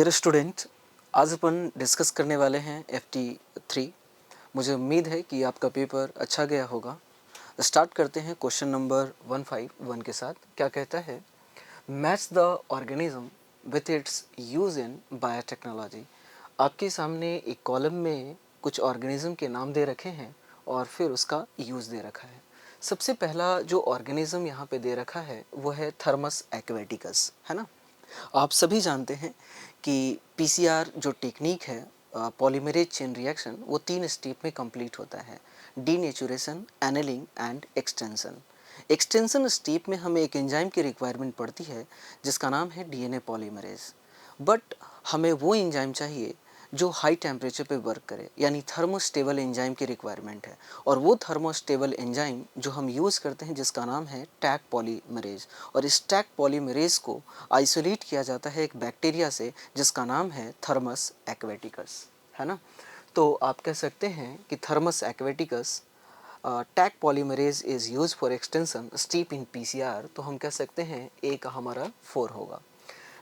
Dear student, आज अपन discuss करने वाले हैं FT3। मुझे उम्मीद है कि आपका पेपर अच्छा गया होगा। स्टार्ट करते हैं क्वेश्चन नंबर 151 के साथ। क्या कहता है, match the organism with its use in biotechnology. आपके सामने एक कॉलम में कुछ ऑर्गेनिज्म के नाम दे रखे हैं और फिर उसका यूज़ दे रखा है। सबसे पहला जो ऑर्गेनिज्म यहाँ पे दे रखा है वो है थर्मस एक्वेटिकस, है ना। आप सभी जानते हैं कि पीसीआर जो टेक्निक है, पॉलीमरेज चेन रिएक्शन, वो 3 स्टेप में कंप्लीट होता है: denaturation, annealing and extension. Extension step में हमें एक एंजाइम की रिक्वायरमेंट पड़ती है जिसका नाम है डीएनए पॉलीमरेज। बट हमें वो एंजाइम चाहिए जो हाई टेम्परेचर पे वर्क करे, यानी थर्मोस्टेबल एंजाइम की रिक्वायरमेंट है। और वो थर्मोस्टेबल एंजाइम जो हम यूज़ करते हैं जिसका नाम है टैक पॉलीमरेज। और इस टैक पॉलीमरेज को आइसोलेट किया जाता है एक बैक्टीरिया से जिसका नाम है थर्मस एक्वेटिकस, है ना। तो आप कह सकते हैं कि Thermus aquaticus Taq polymerase is use for extension step in PCR. तो हम कह सकते हैं ए का हमारा 4 होगा।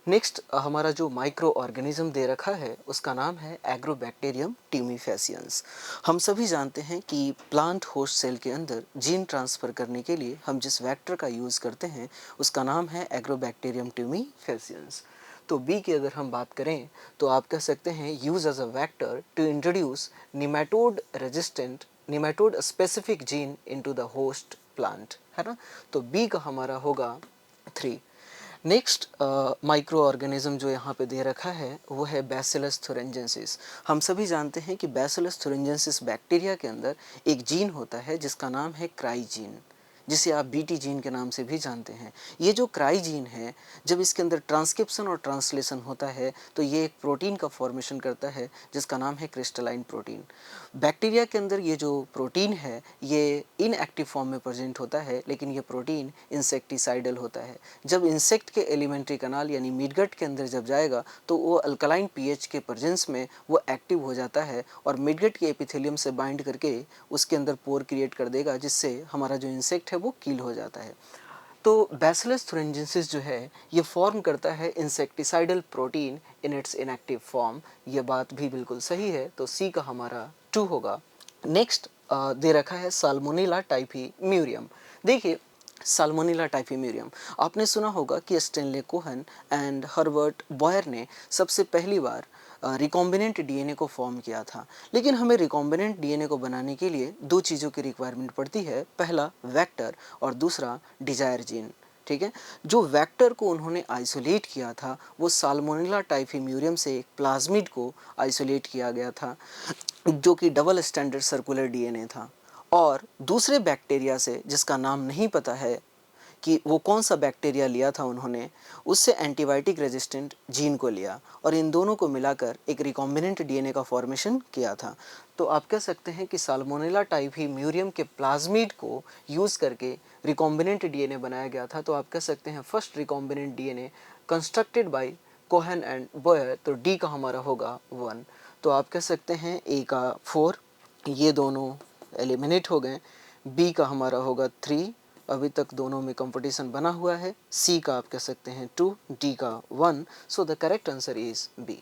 नेक्स्ट हमारा जो माइक्रो ऑर्गेनिज्म दे रखा है उसका नाम है एग्रोबैक्टीरियम ट्यूमीफेसियंस। हम सभी जानते हैं कि प्लांट होस्ट सेल के अंदर जीन ट्रांसफ़र करने के लिए हम जिस वेक्टर का यूज़ करते हैं उसका नाम है एग्रोबैक्टीरियम ट्यूमीफेसियंस। तो बी की अगर हम बात करें तो आप कह सकते हैं use as a vector to introduce nematode specific gene into the host plant, है ना। तो बी का हमारा होगा 3। नेक्स्ट माइक्रो ऑर्गेनिज्म जो यहाँ पे दे रखा है वो है बैसिलस थुरिंजेंसिस। हम सभी जानते हैं कि बैसिलस थुरिंजेंसिस बैक्टीरिया के अंदर एक जीन होता है जिसका नाम है क्राई जीन, जिसे आप बीटी जीन के नाम से भी जानते हैं। ये जो क्राई जीन है, जब इसके अंदर ट्रांसक्रिप्शन और ट्रांसलेशन होता है तो ये एक प्रोटीन का फॉर्मेशन करता है जिसका नाम है क्रिस्टलाइन प्रोटीन। बैक्टीरिया के अंदर ये जो प्रोटीन है ये इनएक्टिव फॉर्म में प्रेजेंट होता है, लेकिन ये प्रोटीन इंसेक्टिसाइडल होता है। जब इंसेक्ट के एलिमेंट्री कनाल यानी मिडगट के अंदर जब जाएगा तो वो अल्कलाइन पीएच के प्रेजेंस में वो एक्टिव हो जाता है और मिडगट के एपिथेलियम से बाइंड करके उसके अंदर पोर क्रिएट कर देगा, जिससे हमारा जो इंसेक्ट है वो किल हो जाता है। तो बैसिलस थुरिंजेंसिस जो है ये फॉर्म करता है insecticidal protein in its inactive form. ये बात भी बिल्कुल सही है, तो सी का हमारा 2 होगा। नेक्स्ट दे रखा है साल्मोनेला टाइफीम्यूरियम। देखिए, साल्मोनेला टाइफीम्यूरियम आपने सुना होगा कि Stanley Cohen and Herbert Boyer ने सबसे पहली बार रिकॉम्बिनेंट डीएनए को फॉर्म किया था। लेकिन हमें रिकॉम्बिनेंट डीएनए को बनाने के लिए 2 चीज़ों की रिक्वायरमेंट पड़ती है, पहला वेक्टर और दूसरा डिजायर जीन। ठीक है, जो वेक्टर को उन्होंने आइसोलेट किया था वो साल्मोनेला टाइफीम्यूरियम से एक प्लाज्मिड को आइसोलेट किया गया था जो कि डबल स्टैंडर्ड सर्कुलर डीएनए था। और दूसरे बैक्टीरिया से जिसका नाम नहीं पता है कि वो कौन सा बैक्टीरिया लिया था उन्होंने, उससे एंटीबायोटिक रेजिस्टेंट जीन को लिया और इन दोनों को मिलाकर एक रिकॉम्बिनेंट डीएनए का फॉर्मेशन किया था। तो आप कह सकते हैं कि साल्मोनेला टाइफीम्यूरियम के प्लाज्मिड को यूज़ करके रिकॉम्बिनेंट डीएनए बनाया गया था। तो आप कह सकते हैं first recombinant DNA constructed by Cohen and Boyer. तो डी का हमारा होगा 1। तो आप कह सकते हैं ए का 4, ये दोनों एलिमिनेट हो गए। बी का हमारा होगा 3, अभी तक दोनों में कंपटीशन बना हुआ है। सी का आप कह सकते हैं 2, डी का 1। So the correct answer is B.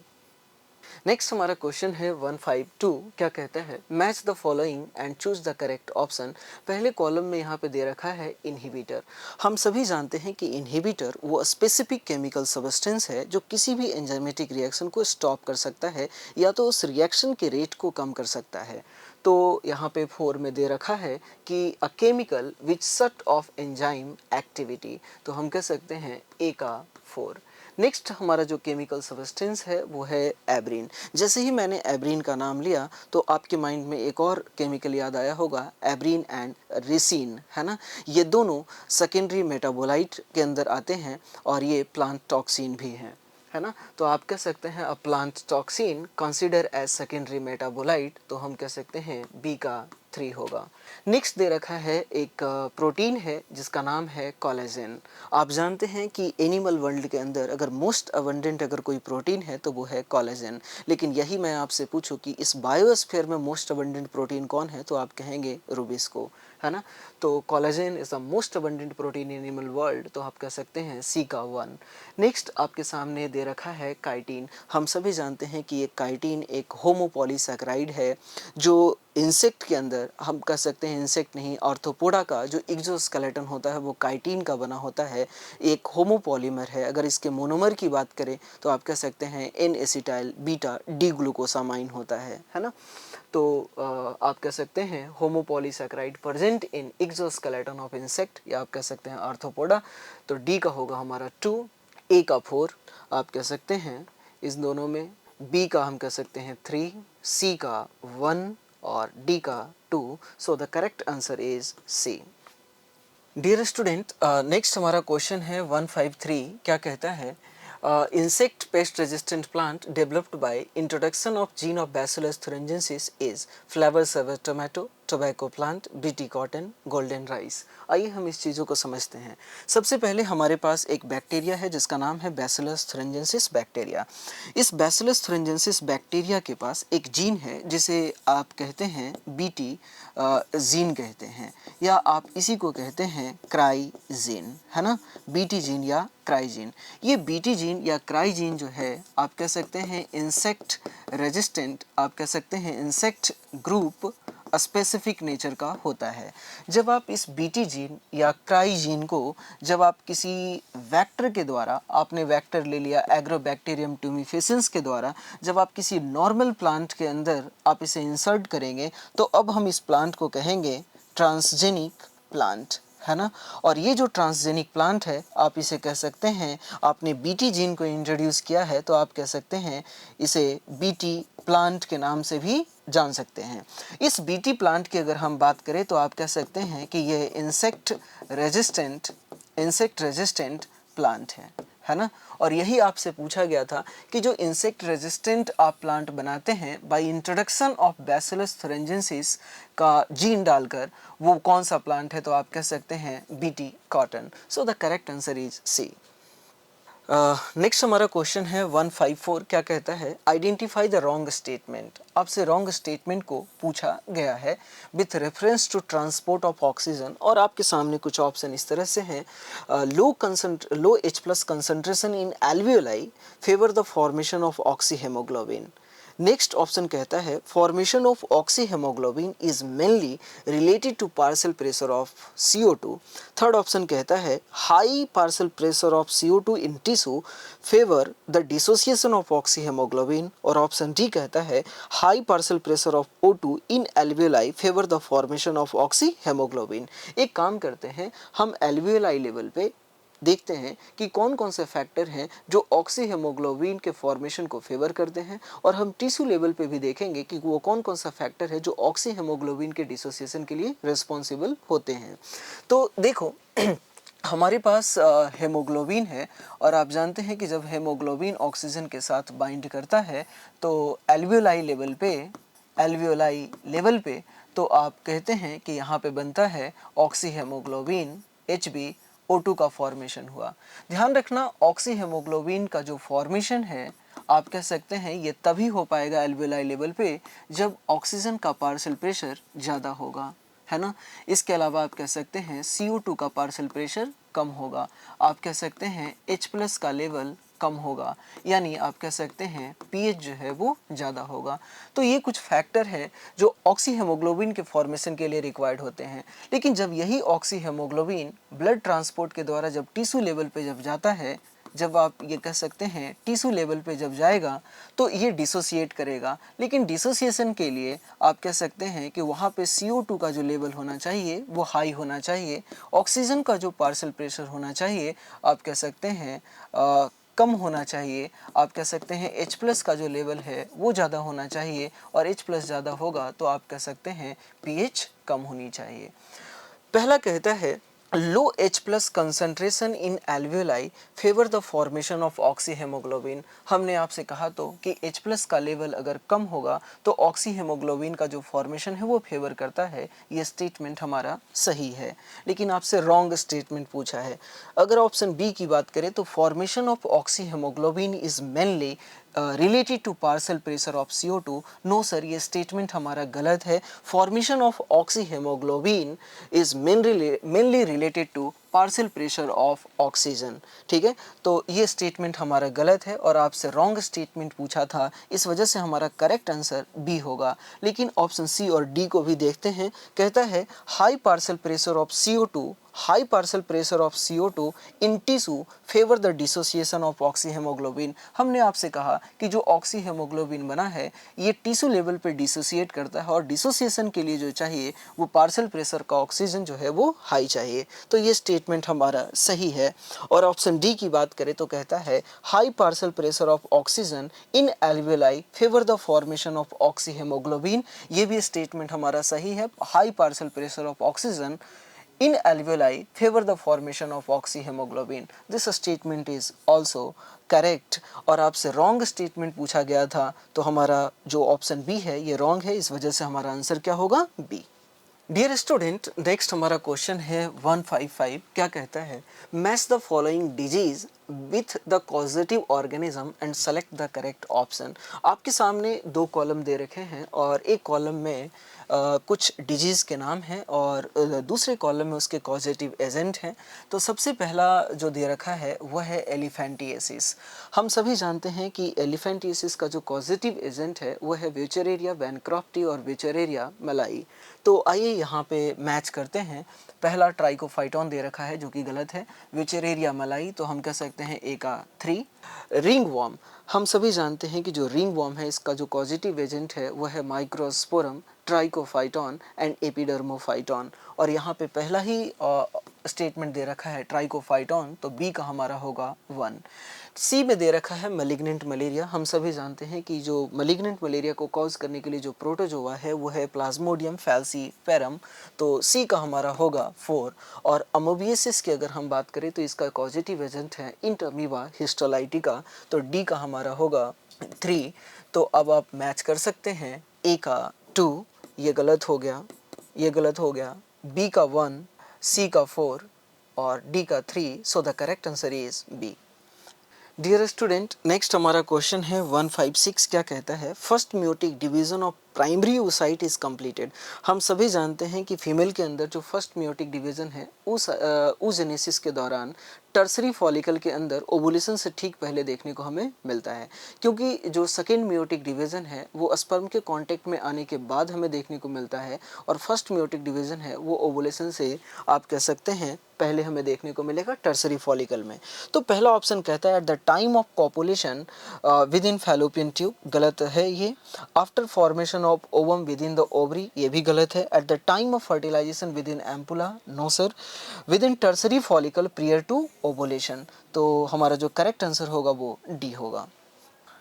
Next हमारा क्वेश्चन है 152। क्या कहता है, match the following and choose the correct option. पहले कॉलम में यहाँ पे दे रखा है इनहिबिटर। हम सभी जानते हैं कि इनहिबिटर वो स्पेसिफिक केमिकल सब्सटेंस है जो किसी भी एंजाइमेटिक रिएक्शन को स्टॉप कर सकता है या तो उस रिएक्शन के रेट को कम कर सकता है। तो यहाँ पे 4 में दे रखा है कि अ केमिकल विच सट ऑफ एंजाइम एक्टिविटी। तो हम कह सकते हैं ए का 4। नेक्स्ट हमारा जो केमिकल सब्सटेंस है वो है एब्रीन। जैसे ही मैंने एब्रीन का नाम लिया तो आपके माइंड में एक और केमिकल याद आया होगा, एब्रीन एंड रेसिन, है ना। ये दोनों सेकेंडरी मेटाबोलाइट के अंदर आते हैं और ये प्लांट टॉक्सिन भी हैं, है ना। तो आप कह सकते हैं a plant toxin consider as secondary metabolite. तो हम कह सकते हैं बी का 3 होगा। नेक्स्ट दे रखा है एक प्रोटीन है जिसका नाम है कोलेजन। आप जानते हैं कि एनिमल वर्ल्ड के अंदर अगर मोस्ट अबंडेंट अगर कोई प्रोटीन है तो वो है कोलेजन। लेकिन यही मैं आपसे पूछूं कि इस बायोस्फीयर में मोस्ट अबंडेंट प्रोटीन कौन है, तो आप कहेंगे रूबिस्को, है ना। तो collagen is the most abundant protein in animal world, तो आप कह सकते हैं सी का 1। नेक्स्ट आपके सामने दे रखा है काइटिन। हम सभी जानते हैं कि ये काइटिन एक होमोपॉलीसैकेराइड है जो इंसेक्ट के अंदर, हम कह सकते हैं इंसेक्ट नहीं, आर्थ्रोपोडा का जो एक्सोस्केलेटन होता है वो काइटिन का बना होता है, एक होमोपॉलीमर है। अगर इसके मोनोमर की बात करें तो आप कह सकते हैं N acetyl beta D glucosamine होता है ना। तो आप कह सकते हैं homopolysaccharide present in exoskeleton of insect, या आप कह सकते हैं आर्थ्रोपोडा। तो डी का होगा हमारा 2, ए का 4, आप कह सकते हैं इस दोनों में, बी का हम कह सकते हैं 3, सी का 1 और डी का 2। So the correct answer is C. Dear student, next हमारा क्वेश्चन है 153। क्या कहता है? Insect pest resistant plant developed by introduction of gene of Bacillus thuringiensis is flower saver tomato, tobacco plant, BT cotton, golden rice। आइए हम इस चीज़ों को समझते हैं। सबसे पहले हमारे पास एक बैक्टीरिया है जिसका नाम है Bacillus thuringiensis बैक्टीरिया। इस Bacillus thuringiensis बैक्टीरिया के पास एक जीन है जिसे आप कहते हैं BT जीन कहते हैं, या आप इसी को कहते हैं क्राइजीन, है ना। BT जीन या क्राइजीन। ये BT जीन या क्राइजीन जो है आप कह सकते हैं इंसेक्ट रेजिस्टेंट, आप कह सकते हैं इंसेक्ट ग्रुप स्पेसिफिक नेचर का होता है। जब आप इस BT जीन या क्राइजीन को जब आप किसी वेक्टर के द्वारा, आपने वेक्टर ले लिया एग्रोबैक्टीरियम ट्यूमिफेसिंस के द्वारा, जब आप किसी नॉर्मल प्लांट के अंदर आप इसे इंसर्ट करेंगे तो अब हम इस प्लांट को कहेंगे ट्रांसजेनिक प्लांट, है ना। और ये जो ट्रांसजेनिक प्लांट है आप इसे कह सकते हैं, आपने BT जीन को इंट्रोड्यूस किया है तो आप कह सकते हैं इसे BT प्लांट के नाम से भी जान सकते हैं। इस BT प्लांट की अगर हम बात करें तो आप कह सकते हैं कि यह इंसेक्ट रेजिस्टेंट प्लांट है ना। और यही आपसे पूछा गया था कि जो इंसेक्ट रेजिस्टेंट आप प्लांट बनाते हैं by introduction of Bacillus thuringiensis का जीन डालकर, वो कौन सा प्लांट है, तो आप कह सकते हैं BT cotton. So the correct answer is C. Next हमारा क्वेश्चन है 154। क्या कहता है? Identify the wrong statement. आपसे रॉन्ग स्टेटमेंट को पूछा गया है with reference to transport of oxygen, और आपके सामने कुछ ऑप्शन इस तरह से हैं। Low H+ concentration in alveoli favour the formation of oxy haemoglobin. Next option कहता है formation of oxy haemoglobin is mainly related to partial pressure of CO2। Third option कहता है high partial pressure of CO2 in tissue favour the dissociation of oxy haemoglobin. और option D कहता है high partial pressure of O2 in alveoli favour the formation of oxy haemoglobin. एक काम करते हैं, हम एल्वियोलाई लेवल पे देखते हैं कि कौन कौन से फैक्टर हैं जो ऑक्सी हेमोग्लोबिन के फॉर्मेशन को फेवर करते हैं, और हम टिश्यू लेवल पे भी देखेंगे कि वो कौन कौन सा फैक्टर है जो ऑक्सी हेमोग्लोबिन के डिसोसिएशन के लिए रिस्पॉन्सिबल होते हैं। तो देखो हमारे पास हेमोग्लोबिन है, और आप जानते हैं कि जब हेमोग्लोबिन ऑक्सीजन के साथ बाइंड करता है तो एल्वियोलाई लेवल पे तो आप कहते हैं कि यहाँ पे बनता है ऑक्सी हेमोग्लोबिन HbO2 का फॉर्मेशन हुआ। ध्यान रखना ऑक्सी हेमोग्लोबिन का जो फॉर्मेशन है आप कह सकते हैं ये तभी हो पाएगा एल्वियोलाई लेवल पे जब ऑक्सीजन का पार्शियल प्रेशर ज़्यादा होगा, है ना। इसके अलावा आप कह सकते हैं CO2 का पार्शियल प्रेशर कम होगा, आप कह सकते हैं H+ का लेवल कम होगा, यानी आप कह सकते हैं pH जो है वो ज़्यादा होगा। तो ये कुछ फैक्टर है जो ऑक्सी हेमोग्लोबिन के फॉर्मेशन के लिए रिक्वायर्ड होते हैं। लेकिन जब यही ऑक्सी हेमोग्लोबिन ब्लड ट्रांसपोर्ट के द्वारा जब टिश्यू लेवल पे जब जाता है, जब आप ये कह सकते हैं टिश्यू लेवल पे जब जाएगा तो ये डिसोसिएट करेगा। लेकिन डिसोसिएशन के लिए आप कह सकते हैं कि वहाँ पे CO2 का जो लेवल होना चाहिए वो हाई होना चाहिए, ऑक्सीजन का जो पार्शियल प्रेशर होना चाहिए आप कह सकते हैं कम होना चाहिए, आप कह सकते हैं H+ का जो लेवल है वो ज़्यादा होना चाहिए, और H+ ज़्यादा होगा तो आप कह सकते हैं pH कम होनी चाहिए। पहला कहता है low H plus concentration in alveoli favour the formation of oxyhaemoglobin. हमने आपसे कहा तो कि H प्लस का लेवल अगर कम होगा तो ऑक्सीहेमोग्लोबिन का जो फॉर्मेशन है वो फेवर करता है। ये स्टेटमेंट हमारा सही है, लेकिन आपसे रॉन्ग स्टेटमेंट पूछा है। अगर ऑप्शन बी की बात करें तो formation of oxyhaemoglobin is mainly related to partial pressure of CO2। No sir, ये स्टेटमेंट हमारा गलत है। Formation of oxyhaemoglobin is mainly related to partial pressure of oxygen. ठीक है, तो ये स्टेटमेंट हमारा गलत है और आपसे रॉन्ग स्टेटमेंट पूछा था, इस वजह से हमारा करेक्ट आंसर बी होगा। लेकिन ऑप्शन सी और डी को भी देखते हैं। कहता है high partial pressure of CO2, high partial pressure of CO2 in tissue favor the dissociation of oxyhemoglobin। हमने आपसे कहा कि जो ऑक्सीहेमोग्लोबिन बना है ये टिश्यू लेवल पे डिसोसिएट करता है और डिसोसिएशन के लिए जो चाहिए वो पार्शियल प्रेशर का ऑक्सीजन जो है वो हाई चाहिए। तो ये स्टेटमेंट हमारा सही है। और ऑप्शन डी की बात करें तो कहता है high partial pressure of oxygen in alveoli favour the formation of oxyhaemoglobin. ये भी स्टेटमेंट हमारा सही है। High partial pressure of oxygen in alveoli favor the formation of oxyhemoglobin। This statement is also correct। और आपसे रॉन्ग स्टेटमेंट पूछा गया था तो हमारा जो ऑप्शन बी है ये रॉन्ग है, इस वजह से हमारा आंसर क्या होगा, बी। डियर स्टूडेंट, नेक्स्ट हमारा क्वेश्चन है 155। क्या कहता है, match the following disease with the causative organism and select the correct option. आपके सामने दो कॉलम दे रखे हैं और एक कॉलम में कुछ डिजीज के नाम हैं और दूसरे कॉलम में उसके कॉजेटिव एजेंट हैं। तो सबसे पहला जो दे रखा है वह है एलिफेंटिएसिस। हम सभी जानते हैं कि एलिफेंटिएसिस का जो कॉजेटिव एजेंट है वह है व्यूचरेरिया बैनक्रॉफ्टी और व्यूचरेरिया मलाई। तो आइए यहाँ पे मैच करते हैं। पहला ट्राइकोफाइटॉन दे रखा है जो कि गलत है। व्यूचरेरिया मलाई तो हम कह सकते हैं ए का 3। रिंग वॉर्म, हम सभी जानते हैं कि जो रिंग वॉर्म है इसका जो पॉजिटिव एजेंट है वह है माइक्रोस्पोरम, ट्राइकोफाइटॉन एंड एपिडर्मोफाइटॉन। और यहाँ पे पहला ही स्टेटमेंट दे रखा है ट्राइकोफाइटॉन, तो बी का हमारा होगा 1। सी में दे रखा है मैलिग्नेंट मलेरिया। हम सभी जानते हैं कि जो मैलिग्नेंट मलेरिया को कॉज करने के लिए जो प्रोटोजोआ है वो है प्लाज्मोडियम फैल्सीफेरम, तो सी का हमारा होगा 4। और अमोबियसिस की अगर हम बात करें तो इसका पॉजिटिव एजेंट है इंटरमीबा हिस्टोलाइटिका, तो डी का हमारा होगा 3। तो अब आप मैच कर सकते हैं। ए का 2 ये गलत हो गया, ये गलत हो गया, बी का 1, सी का 4 और डी का 3। So the correct answer is B. Dear student, next हमारा क्वेश्चन है 156। क्या कहता है, first meiotic division of primary oocyte is completed. हम सभी जानते हैं कि फीमेल के अंदर जो फर्स्ट म्यूटिक डिवीजन है oogenesis के दौरान टर्सरी फॉलिकल के अंदर ओवुलेशन से ठीक पहले देखने को हमें मिलता है, क्योंकि जो सेकेंड म्यूटिक डिवीजन है वो स्पर्म के कांटेक्ट में आने के बाद हमें देखने को मिलता है और फर्स्ट म्यूटिक डिवीजन है वो ओवुलेशन से आप कह सकते हैं पहले हमें देखने को मिलेगा टर्सरी फॉलिकल में। तो पहला ऑप्शन कहता है at the time of copulation within fallopian tube, गलत है ये। After formation of ovum within the ovary, ये भी गलत है। At the time of fertilisation within ampulla, no sir. Within tertiary follicle prior to ovulation, तो हमारा जो करेक्ट आंसर होगा वो डी होगा।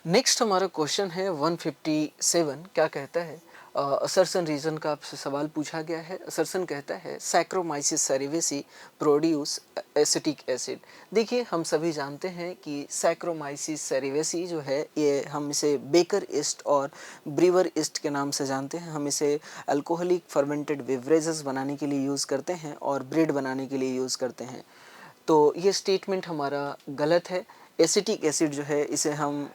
नेक्स्ट हमारा क्वेश्चन है 157। क्या कहता है, असर्सन रीजन का आपसे सवाल पूछा गया है। असर्सन कहता है सैक्रोमाइसिस सेरेवेसी प्रोड्यूस एसिटिक एसिड। देखिए हम सभी जानते हैं कि सैक्रोमाइसिस सेरेवेसी जो है ये हम इसे बेकर ईस्ट और ब्रीवर ईस्ट के नाम से जानते हैं। हम इसे अल्कोहलिक फर्मेंटेड बेवरेजेस बनाने के लिए यूज़ करते हैं और ब्रेड बनाने के लिए यूज़ करते हैं। तो ये स्टेटमेंट हमारा गलत है। एसिटिक एसिड जो है इसे हम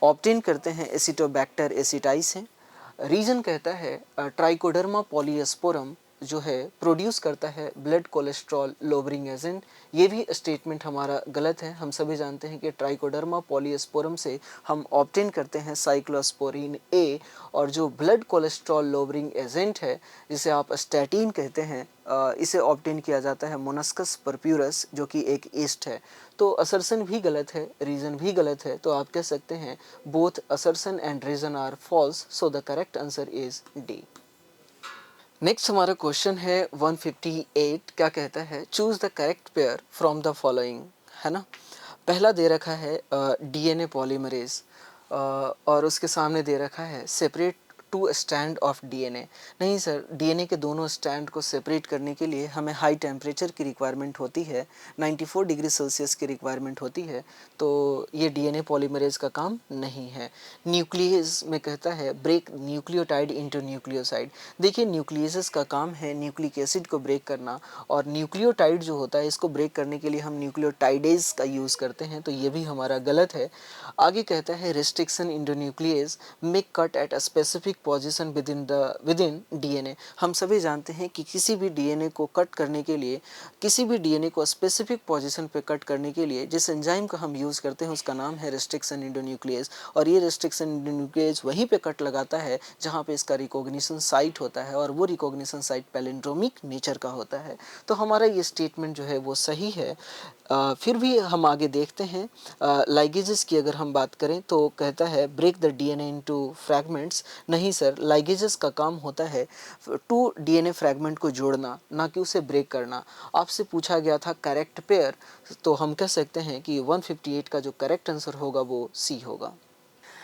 ऑब्टेन करते हैं एसिटोबैक्टर एसिटाइस से। रीजन कहता है ट्राइकोडर्मा पॉलीस्पोरम जो है प्रोड्यूस करता है ब्लड कोलेस्ट्रॉल लोवरिंग एजेंट। ये भी स्टेटमेंट हमारा गलत है। हम सभी जानते हैं कि ट्राइकोडर्मा पॉलीस्पोरम से हम ऑब्टेन करते हैं साइक्लोस्पोरिन ए, और जो ब्लड कोलेस्ट्रॉल लोवरिंग एजेंट है जिसे आप स्टैटिन कहते हैं इसे ऑब्टेन किया जाता है मोनस्कस परप्यूरस जो कि एक ईस्ट है। तो असर्सन भी गलत है, रीजन भी गलत है, तो आप कह सकते हैं both assertion and reason are false, so the correct answer is D. Next हमारा क्वेश्चन है 158। क्या कहता है, choose the correct pair from the following, है ना। पहला दे रखा है डीएनए पॉलीमरेज और उसके सामने दे रखा है separate two stand of DNA. नहीं सर, डीएनए के दोनों स्टैंड को सेपरेट करने के लिए हमें हाई टेम्परेचर की रिक्वायरमेंट होती है, 94 डिग्री सेल्सियस की रिक्वायरमेंट होती है, तो ये डीएनए पॉलीमरेज का काम नहीं है। न्यूक्लियस में कहता है ब्रेक न्यूक्लियोटाइड इनटू न्यूक्लियोसाइड। देखिए न्यूक्लियस का काम है न्यूक्लिक एसिड को ब्रेक करना, और न्यूक्लियोटाइड जो होता है इसको ब्रेक करने के लिए हम न्यूक्लियोटाइडेज का यूज़ करते हैं, तो ये भी हमारा गलत है। आगे कहता है restriction into nucleus may cut at a specific position within DNA. हम सभी जानते हैं कि किसी भी डीएनए को कट करने के लिए, किसी भी डीएनए को स्पेसिफिक पोजीशन पे कट करने के लिए जिस एंजाइम का हम यूज़ करते हैं उसका नाम है रिस्ट्रिक्शन इंटू न्यूक्लियस, और ये रिस्ट्रिक्शन इंटू न्यूक्लियस वहीं पे कट लगाता है जहाँ पे इसका रिकॉग्निशन साइट होता है, और वो रिकॉग्निशन साइट पैलिंड्रोमिक नेचर का होता है। तो हमारा ये स्टेटमेंट जो है वो सही है। फिर भी हम आगे देखते हैं लाइगेजेस की अगर हम बात करें तो कहता है break the DNA into fragments. नहीं सर, लाइगेजेस का काम होता है टू डीएनए फ्रैगमेंट को जोड़ना, ना कि उसे ब्रेक करना। आपसे पूछा गया था करेक्ट पेयर, तो हम कह सकते हैं कि 158 का जो करेक्ट आंसर होगा वो सी होगा।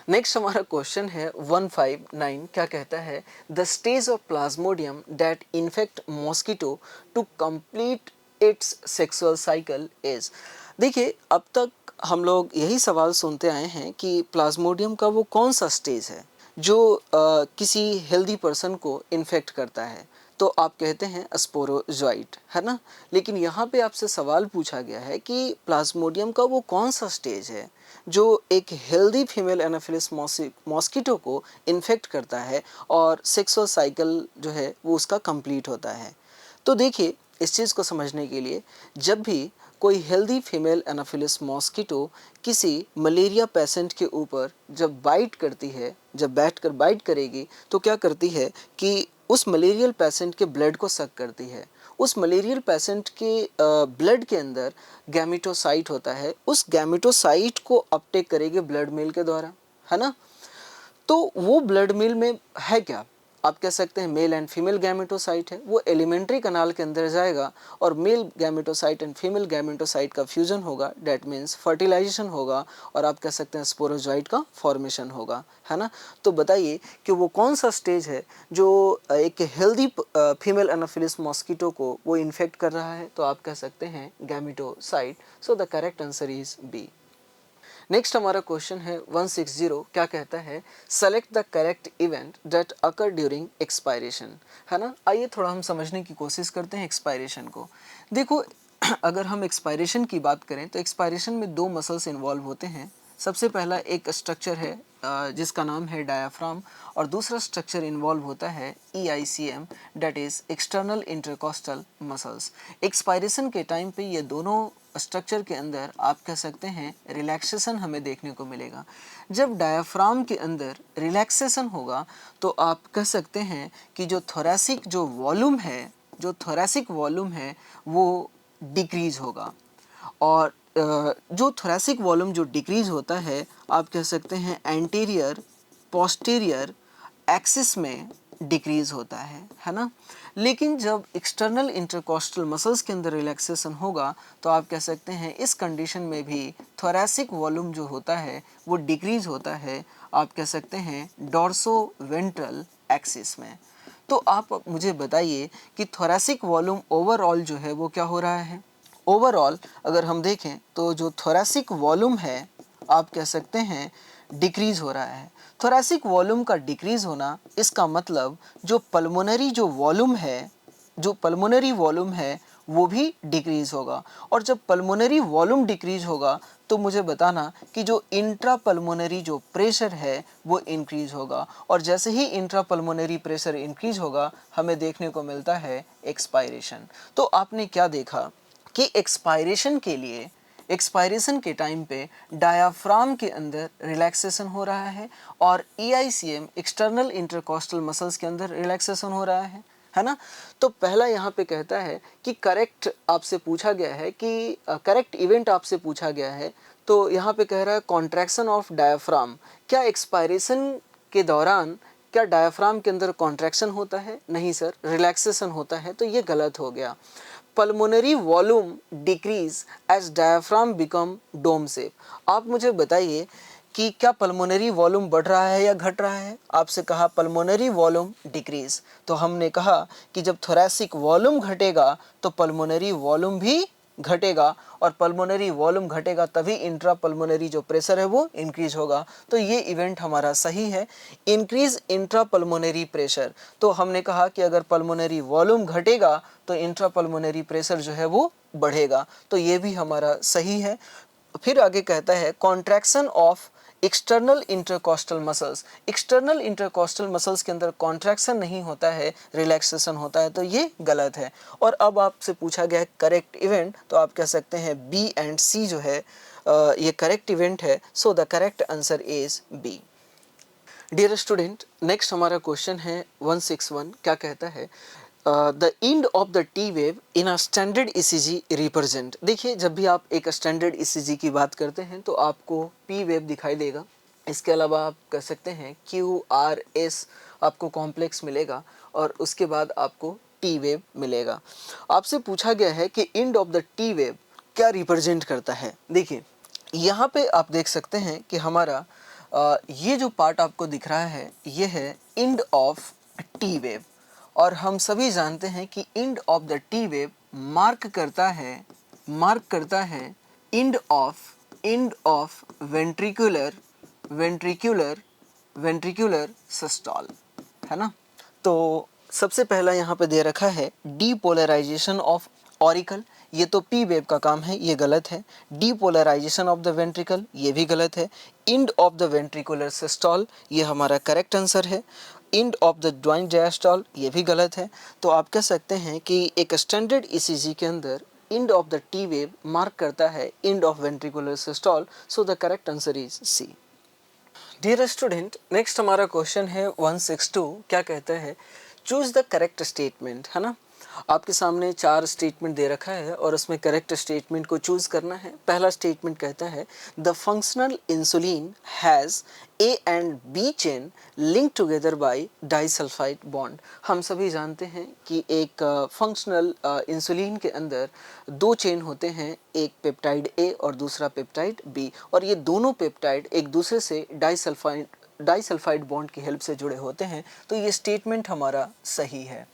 नेक्स्ट हमारा क्वेश्चन है 159। क्या कहता है the stage of plasmodium that infect mosquito to complete its sexual cycle is. देखिए अब तक हम लोग यही सवाल सुनते आए हैं कि प्लाज्मोडियम का वो कौन सा स्टेज है जो किसी हेल्दी पर्सन को इन्फेक्ट करता है, तो आप कहते हैं स्पोरोजोइट, है ना। लेकिन यहाँ पे आपसे सवाल पूछा गया है कि प्लाज्मोडियम का वो कौन सा स्टेज है जो एक हेल्दी फीमेल एनाफिलिस मॉस्किटो को इन्फेक्ट करता है और सेक्सुअल साइकिल जो है वो उसका कंप्लीट होता है। तो देखिए इस चीज़ को समझने के लिए, जब भी कोई हेल्दी फीमेल एनाफिलिस मॉस्किटो किसी मलेरिया पेशेंट के ऊपर जब बाइट करती है, जब बैठकर बाइट करेगी, तो क्या करती है कि उस मलेरियल पेशेंट के ब्लड को सक करती है। उस मलेरियल पेशेंट के ब्लड के अंदर गैमेटोसाइट होता है, उस गैमेटोसाइट को अपटेक करेगी ब्लड मेल के द्वारा, है ना। तो वो ब्लड मेल में है क्या, आप कह सकते हैं मेल एंड फीमेल गैमेटोसाइट है। वो एलिमेंट्री कनाल के अंदर जाएगा और male gametocyte and female gametocyte का फ्यूजन होगा, डेट मीन्स फर्टिलाइजेशन होगा, और आप कह सकते हैं स्पोरोजोइट का फॉर्मेशन होगा, है ना। तो बताइए कि वो कौन सा स्टेज है जो एक हेल्दी फीमेल एनाफिलिस मॉस्किटो को वो इन्फेक्ट कर रहा है, तो आप कह सकते हैं gametocyte. So the correct answer is B. Next हमारा क्वेश्चन है 160। क्या कहता है select the correct event that occur during expiration, है ना। आइए थोड़ा हम समझने की कोशिश करते हैं एक्सपायरेशन को। देखो अगर हम एक्सपायरेशन की बात करें तो एक्सपायरेशन में दो मसल्स इन्वॉल्व होते हैं। सबसे पहला एक स्ट्रक्चर है जिसका नाम है डायाफ्राम, और दूसरा स्ट्रक्चर इन्वॉल्व होता है EICM, that is external intercostal muscles. Expiration के टाइम पे ये दोनों स्ट्रक्चर के अंदर आप कह सकते हैं रिलैक्सेशन हमें देखने को मिलेगा। जब डायाफ्राम के अंदर रिलैक्सेशन होगा तो आप कह सकते हैं कि जो थोरैसिक जो वॉल्यूम है, जो थोरैसिक वॉल्यूम है वो डिक्रीज होगा, और जो थोरैसिक वॉल्यूम जो डिक्रीज होता है आप कह सकते हैं एंटीरियर पोस्टीरियर एक्सिस में डिक्रीज होता है ना। लेकिन जब एक्सटर्नल इंटरकोस्टल मसल्स के अंदर रिलैक्सेशन होगा तो आप कह सकते हैं इस कंडीशन में भी थोरैसिक वॉल्यूम जो होता है वो डिक्रीज होता है, आप कह सकते हैं डोर्सो वेंट्रल एक्सिस में। तो आप मुझे बताइए कि थोरैसिक वॉल्यूम ओवरऑल जो है वो क्या हो रहा है। ओवरऑल अगर हम देखें तो जो थोरैसिक वॉल्यूम है आप कह सकते हैं डिक्रीज हो रहा है। थोरैसिक वॉल्यूम का डिक्रीज होना, इसका मतलब जो पल्मोनरी जो वॉल्यूम है, जो पल्मोनरी वॉल्यूम है वो भी डिक्रीज होगा, और जब पल्मोनरी वॉल्यूम डिक्रीज होगा तो मुझे बताना कि जो इंट्रा पल्मोनरी जो प्रेशर है वो इंक्रीज होगा, और जैसे ही इंट्रा पल्मोनरी प्रेशर इंक्रीज होगा हमें देखने को मिलता है एक्सपायरेशन। तो आपने क्या देखा कि एक्सपायरेशन के लिए, एक्सपायरेशन के टाइम पे डायाफ्राम के अंदर रिलैक्सेशन हो रहा है और EICM एक्सटर्नल इंटरकोस्टल मसल्स के अंदर रिलैक्सेशन हो रहा है ना। तो पहला यहाँ पे कहता है कि करेक्ट आपसे पूछा गया है कि करेक्ट इवेंट आपसे पूछा गया है, तो यहाँ पे कह रहा है कॉन्ट्रैक्शन ऑफ डायाफ्राम। क्या एक्सपायरेशन के दौरान क्या डायाफ्राम के अंदर कॉन्ट्रैक्शन होता है? नहीं सर, रिलैक्सेशन होता है, तो ये गलत हो गया। Pulmonary volume decrease as diaphragm become dome shape. आप मुझे बताइए कि क्या पल्मोनरी वॉल्यूम बढ़ रहा है या घट रहा है। आपसे कहा पल्मोनरी वॉल्यूम डिक्रीज, तो हमने कहा कि जब थोरैसिक वॉल्यूम घटेगा तो पल्मोनरी वॉल्यूम भी घटेगा, और पल्मोनरी वॉल्यूम घटेगा तभी इंट्रा पल्मोनरी जो प्रेशर है वो इंक्रीज होगा। तो ये इवेंट हमारा सही है, इंक्रीज इंट्रा पल्मोनरी प्रेशर। तो हमने कहा कि अगर पल्मोनरी वॉल्यूम घटेगा तो इंट्रा पल्मोनरी प्रेशर जो है वो बढ़ेगा, तो ये भी हमारा सही है। फिर आगे कहता है contraction of external intercostal muscles. External intercostal muscles के अंदर कॉन्ट्रैक्शन नहीं होता है, रिलैक्सेशन होता है, तो ये गलत है। और अब आपसे पूछा गया है करेक्ट इवेंट, तो आप कह सकते हैं बी एंड सी जो है ये करेक्ट इवेंट है। So the correct answer is B. Dear student, next हमारा क्वेश्चन है 161। क्या कहता है the end of the T wave in a standard ECG represent. देखिए, जब भी आप एक स्टैंडर्ड ईसीजी की बात करते हैं तो आपको पी वेव दिखाई देगा। इसके अलावा आप कह सकते हैं क्यू आर एस आपको कॉम्प्लेक्स मिलेगा, और उसके बाद आपको टी वेव मिलेगा। आपसे पूछा गया है कि and of the T wave क्या रिप्रेजेंट करता है। देखिए, यहाँ पे आप देख सकते हैं कि हमारा ये जो पार्ट आपको दिख रहा है ये है एंड ऑफ टी वेव, और हम सभी जानते हैं कि and of the T wave mark करता है एंड ऑफ वेंट्रिकुलर सिस्टोल, है ना। तो सबसे पहला यहाँ पे दे रखा है डीपोलराइजेशन ऑफ ऑरिकल, ये तो पी वेव का काम है, ये गलत है। डीपोलराइजेशन ऑफ द वेंट्रिकल, ये भी गलत है। End of the ventricular systole, ये हमारा करेक्ट आंसर है। End of the joint diastole, ये भी गलत है। तो आप कह सकते हैं कि एक स्टैंडर्ड ईसीजी के अंदर end of the T wave mark करता है end of ventricular systole. So the correct answer is C. Dear student, next हमारा क्वेश्चन है 162। क्या कहता है चूज द करेक्ट स्टेटमेंट, है ना। आपके सामने 4 स्टेटमेंट दे रखा है और उसमें करेक्ट स्टेटमेंट को चूज करना है। पहला स्टेटमेंट कहता है the functional insulin has A and B chain link together by disulphide bond. हम सभी जानते हैं कि एक फंक्शनल इंसुलिन के अंदर 2 चेन होते हैं, एक पेप्टाइड ए और दूसरा पेप्टाइड बी, और ये दोनों पेप्टाइड एक दूसरे से डाइसल्फाइड बॉन्ड की हेल्प से जुड़े होते हैं। तो ये स्टेटमेंट हमारा सही है।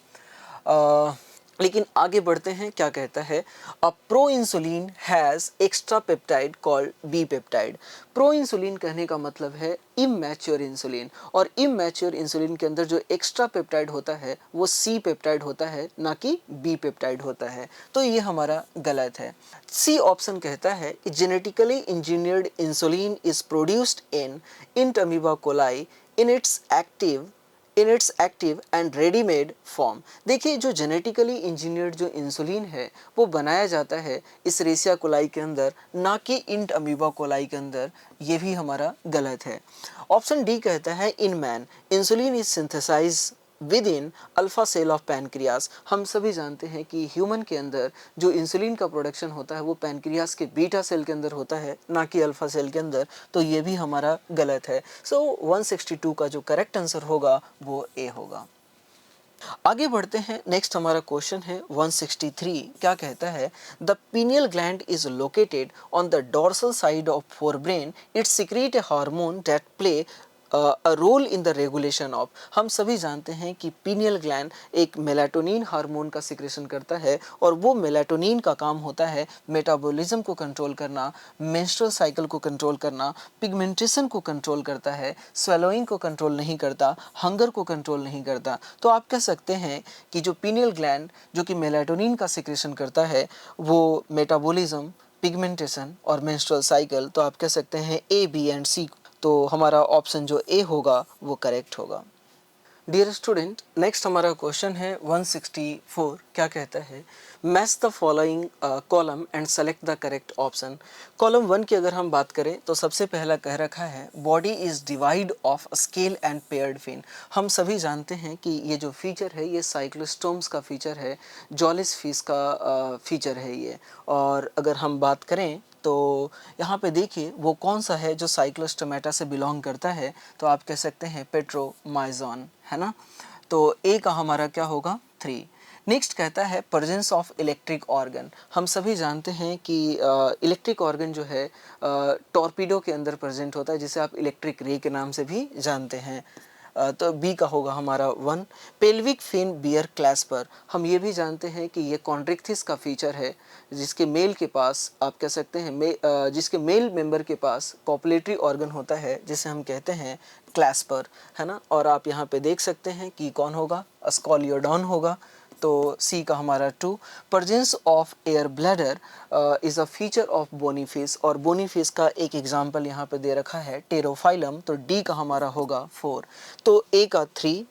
लेकिन आगे बढ़ते हैं। क्या कहता है a pro insulin has extra peptide called B peptide. Pro insulin कहने का मतलब है इमैच्योर इंसुलिन, और इमैच्योर इंसुलिन के अंदर जो एक्स्ट्रा पेप्टाइड होता है वो सी पेप्टाइड होता है, ना कि बी पेप्टाइड होता है। तो ये हमारा गलत है। सी ऑप्शन कहता है genetically engineered insulin is produced in Entamoeba coli in its active and readymade form. देखिए, जो जेनेटिकली इंजीनियर्ड जो इंसुलिन है वो बनाया जाता है इस रेसिया कोलाई के अंदर, ना कि इंट अमीबा कोलाई के अंदर। ये भी हमारा गलत है। ऑप्शन डी कहता है in man insulin is synthesise within alpha cell of pancreas. हम सभी जानते हैं कि ह्यूमन के अंदर जो इंसुलिन का प्रोडक्शन होता है वो पैनक्रियास के बीटा सेल के अंदर होता है, ना कि अल्फा सेल के अंदर। तो ये भी हमारा गलत है। सो 162 का जो करेक्ट आंसर होगा वो ए होगा। आगे बढ़ते हैं। नेक्स्ट हमारा क्वेश्चन है 163। क्या कहता है the pineal gland is located on the dorsal side of forebrain, it secrete a hormone that play a role in the regulation of. हम सभी जानते हैं कि पीनियल ग्लैंड एक मेलाटोनिन हार्मोन का सिक्रेशन करता है, और वो मेलाटोनिन का काम होता है मेटाबॉलिज्म को कंट्रोल करना, मेंस्ट्रुअल साइकिल को कंट्रोल करना, पिगमेंटेशन को कंट्रोल करता है, स्वेलोइंग को कंट्रोल नहीं करता, हंगर को कंट्रोल नहीं करता। तो आप कह सकते हैं कि जो पीनियल ग्लैंड जो कि मेलाटोनिन का सिक्रेशन करता है वो मेटाबॉलिज्म, पिगमेंटेशन और मेंस्ट्रुअल साइकिल। तो आप कह सकते हैं ए, बी एंड सी। तो हमारा ऑप्शन जो ए होगा वो करेक्ट होगा। डियर स्टूडेंट, नेक्स्ट हमारा क्वेश्चन है 164। क्या कहता है match the following column and select the correct option. Column 1 की अगर हम बात करें तो सबसे पहला कह रखा है body is divide of scale and paired fin. हम सभी जानते हैं कि ये जो फीचर है ये साइक्लोस्टोम्स का फीचर है, जॉलिस फिश का फीचर है ये। और अगर हम बात करें तो यहाँ पे देखिए वो कौन सा है जो साइक्लोस्टोमेटा से बिलोंग करता है, तो आप कह सकते हैं पेट्रोमाइजोन, है ना। तो ए का हमारा क्या होगा 3। नेक्स्ट कहता है प्रेजेंस ऑफ इलेक्ट्रिक ऑर्गन। हम सभी जानते हैं कि इलेक्ट्रिक ऑर्गन जो है टॉर्पीडो के अंदर प्रेजेंट होता है, जिसे आप इलेक्ट्रिक रे के नाम से भी जानते हैं। तो बी का होगा हमारा 1। पेल्विक फिन बियर क्लास पर हम ये भी जानते हैं कि ये कॉन्ड्रिक्थिस का फीचर है, जिसके मेल के पास आप कह सकते हैं जिसके मेल मेंबर के पास कॉपुलेटरी ऑर्गन होता है, जिसे हम कहते हैं क्लास पर, है ना। और आप यहाँ पे देख सकते हैं कि कौन होगा, स्कॉलियोडॉन होगा। तो सी का हमारा 2। Presence of air bladder is a feature of bony fish, और बोनी फिश का एक एग्जाम्पल यहाँ पे दे रखा है टेरोफाइलम, तो डी का हमारा होगा 4। तो ए का 3,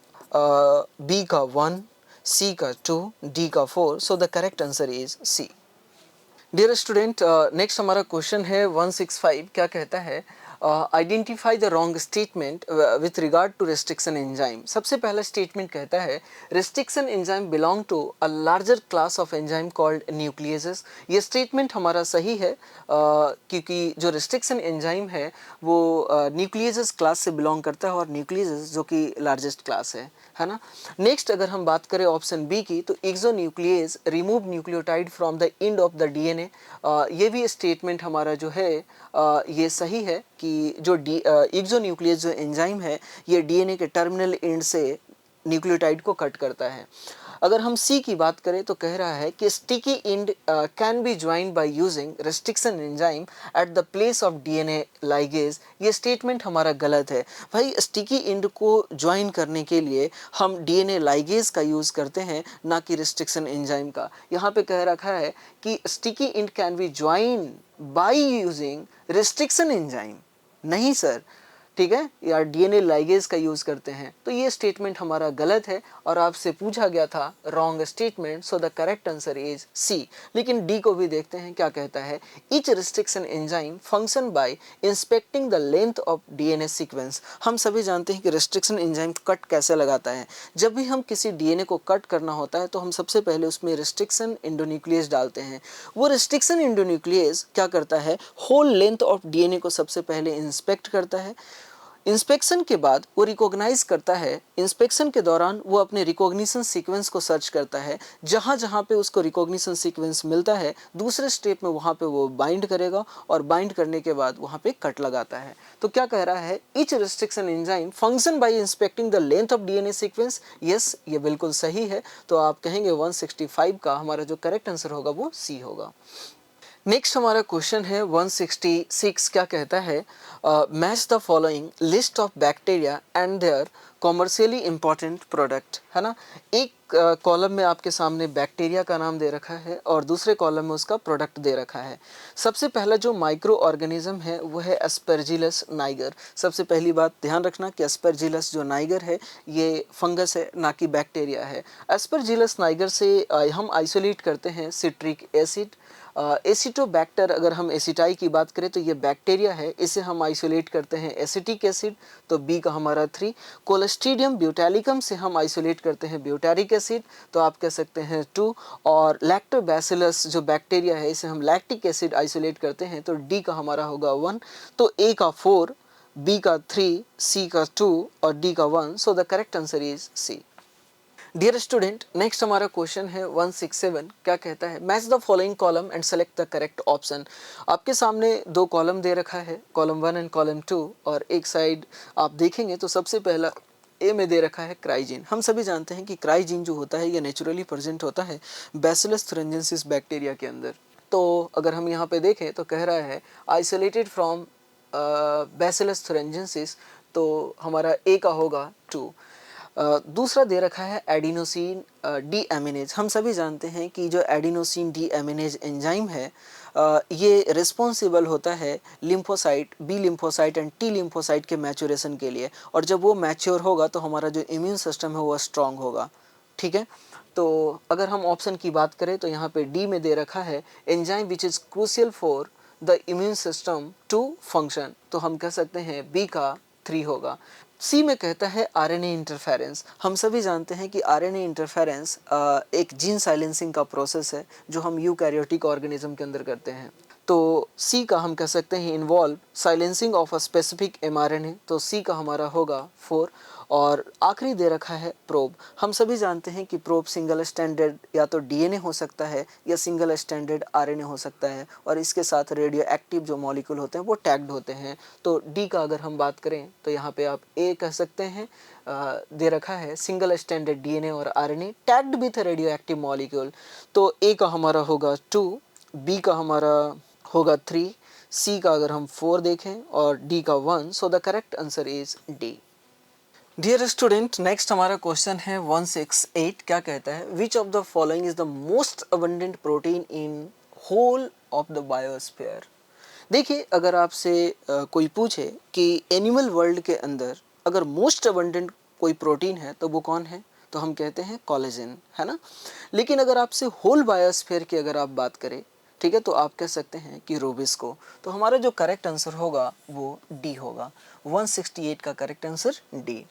बी का 1, सी का 2, डी का 4, so the correct answer is C. Dear student, next हमारा क्वेश्चन है 165। क्या कहता है, identify the wrong statement with regard to restriction enzyme. सबसे पहला स्टेटमेंट कहता है restriction enzyme belong to a larger class of enzyme called nucleases. ये स्टेटमेंट हमारा सही है, क्योंकि जो रेस्ट्रिक्शन एंजाइम है वो न्यूक्लियसेस क्लास से बिलोंग करता है, और न्यूक्लियसेस जो कि लार्जेस्ट क्लास है ना। नेक्स्ट अगर हम बात करें ऑप्शन बी की, तो exonuclease remove nucleotide from the end of the DNA. ये भी स्टेटमेंट हमारा जो है ये सही है कि जो एक्सोन्यूक्लियेज जो एंजाइम है ये डीएनए के टर्मिनल एंड से न्यूक्लियोटाइड को कट करता है। अगर हम सी की बात करें तो कह रहा है कि sticky and can be joined by using restriction enzyme at the place of DNA ligase. ये स्टेटमेंट हमारा गलत है। भाई स्टिकी एंड को ज्वाइन करने के लिए हम डीएनए लाइगेज का यूज़ करते हैं, ना कि रेस्ट्रिक्शन एंजाइम का। यहाँ पे कह रखा है कि sticky and can be join by using restriction enzyme. नहीं सर, ठीक है, या डीएनए लाइगेज का यूज़ करते हैं। तो ये स्टेटमेंट हमारा गलत है और आपसे पूछा गया था wrong statement, so the correct answer is C. लेकिन डी को भी देखते हैं क्या कहता है। Each restriction enzyme function by inspecting the length of DNA sequence. हम सभी जानते हैं कि रेस्ट्रिक्शन एंजाइम कट कैसे लगाता है। जब भी हम किसी डीएनए को कट करना होता है तो हम सबसे पहले उसमें रेस्ट्रिक्शन एंडोन्यूक्लियस डालते हैं। वो रेस्ट्रिक्शन एंडोन्यूक्लियस क्या करता है, होल लेंथ ऑफ डीएनए को सबसे पहले इंस्पेक्ट करता है। इंस्पेक्शन के बाद वो रिकॉग्नाइज करता है। इंस्पेक्शन के दौरान वो अपने रिकॉग्निशन सीक्वेंस को सर्च करता है। जहाँ जहाँ पे उसको रिकॉग्निशन सीक्वेंस मिलता है दूसरे स्टेप में वहाँ पे वो बाइंड करेगा, और बाइंड करने के बाद वहाँ पे कट लगाता है। तो क्या कह रहा है, each restriction enzyme function by inspecting the length of DNA sequence. Yes, ये बिल्कुल सही है। तो आप कहेंगे 165 का हमारा जो करेक्ट आंसर होगा वो सी होगा। नेक्स्ट हमारा क्वेश्चन है 166। क्या कहता है, match the following list of bacteria and their commercially important product, है ना। एक कॉलम में आपके सामने बैक्टीरिया का नाम दे रखा है और दूसरे कॉलम में उसका प्रोडक्ट दे रखा है। सबसे पहला जो माइक्रो ऑर्गेनिज्म है वो है एस्परजिलस नाइगर। सबसे पहली बात ध्यान रखना कि एस्परजिलस जो नाइगर है ये फंगस है, ना कि बैक्टीरिया है। एस्परजिलस नाइगर से हम आइसोलेट करते हैं सिट्रिक एसिड। एसिटोबैक्टर, अगर हम एसिटाई की बात करें तो ये बैक्टीरिया है, इसे हम आइसोलेट करते हैं एसिटिक एसिड, तो बी का हमारा 3। कोलेस्ट्रीडियम ब्यूटालिकम से हम आइसोलेट करते हैं ब्यूटारिक एसिड, तो आप कह सकते हैं 2। और लैक्टोबैसिलस जो बैक्टीरिया है इसे हम लैक्टिक एसिड आइसोलेट करते हैं, तो डी का हमारा होगा 1। तो ए का 4, बी का 3, सी का 2 और डी का 1, so the correct answer is C. Dear student, next हमारा क्वेश्चन है 167। क्या कहता है, match the following column and select the correct option. आपके सामने दो कॉलम दे रखा है, कॉलम 1 एंड कॉलम 2, और एक साइड आप देखेंगे तो सबसे पहला ए में दे रखा है क्राइजीन। हम सभी जानते हैं कि क्राइजीन जो होता है ये नेचुरली प्रेजेंट होता है बैसिलस थुरिंजेंसिस बैक्टीरिया के अंदर। तो अगर हम यहाँ पे देखें तो कह रहा है आइसोलेटेड फ्रॉम बैसिलस थुरिंजेंसिस, तो हमारा ए का होगा 2। दूसरा दे रखा है एडिनोसिन डी एमिनेज। हम सभी जानते हैं कि जो एडिनोसिन डी एमिनेज एंजाइम है ये रिस्पॉन्सिबल होता है lymphocyte, B lymphocyte and T lymphocyte के मैच्योरेशन के लिए, और जब वो मैच्योर होगा तो हमारा जो इम्यून सिस्टम है वो स्ट्रांग होगा। ठीक है, तो अगर हम ऑप्शन की बात करें तो यहाँ पे डी में दे रखा है enzyme which is crucial for the immune system to function, तो हम कह सकते हैं बी का 3 होगा। सी में कहता है आरएनए इंटरफेरेंस। हम सभी जानते हैं कि आरएनए इंटरफेरेंस एक जीन साइलेंसिंग का प्रोसेस है जो हम यूकैरियोटिक ऑर्गेनिज्म के अंदर करते हैं। तो सी का हम कह सकते हैं involve silencing of a specific mRNA, तो सी का हमारा होगा 4। और आखिरी दे रखा है प्रोब। हम सभी जानते हैं कि प्रोब सिंगल स्टैंडर्ड या तो डीएनए हो सकता है या सिंगल स्टैंडर्ड आरएनए हो सकता है, और इसके साथ रेडियो एक्टिव जो मॉलिक्यूल होते हैं वो टैग्ड होते हैं। तो डी का अगर हम बात करें तो यहाँ पे आप ए कह सकते हैं, दे रखा है सिंगल स्टैंडर्ड डीएनए और RNA tagged with radio active molecule. तो ए का हमारा होगा 2, बी का हमारा होगा 3, सी का अगर हम 4 देखें और डी का 1। So the correct answer is D. Dear student, next हमारा क्वेश्चन है 168। क्या कहता है, which of the following is the most abundant protein in whole of the biosphere. देखिए, अगर आपसे कोई पूछे कि एनिमल वर्ल्ड के अंदर अगर मोस्ट अबंडेंट कोई प्रोटीन है तो वो कौन है, तो हम कहते हैं कोलेजन, है ना। लेकिन अगर आपसे होल बायोस्फीयर की अगर आप बात करें, ठीक है, तो आप कह सकते हैं कि रोबिस्को। तो हमारा जो करेक्ट आंसर होगा वो डी होगा। 168 का करेक्ट आंसर डी।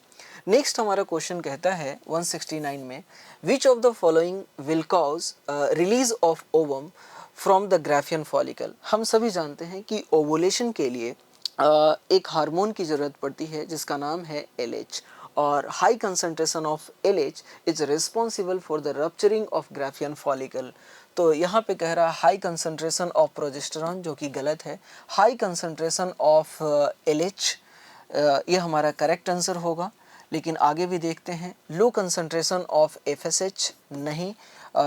नेक्स्ट हमारा क्वेश्चन कहता है 169 में, विच of the following will cause release of ovum from the Graafian follicle. हम सभी जानते हैं कि ओवुलेशन के लिए एक हार्मोन की ज़रूरत पड़ती है जिसका नाम है LH, और high concentration of LH is responsible for the rupturing of Graafian follicle. तो यहाँ पे कह रहा है हाई कंसंट्रेशन ऑफ प्रोजेस्टेरॉन, जो कि गलत है। हाई कंसंट्रेशन ऑफ LH ये हमारा करेक्ट आंसर होगा। लेकिन आगे भी देखते हैं, लो कंसंट्रेशन ऑफ FSH नहीं,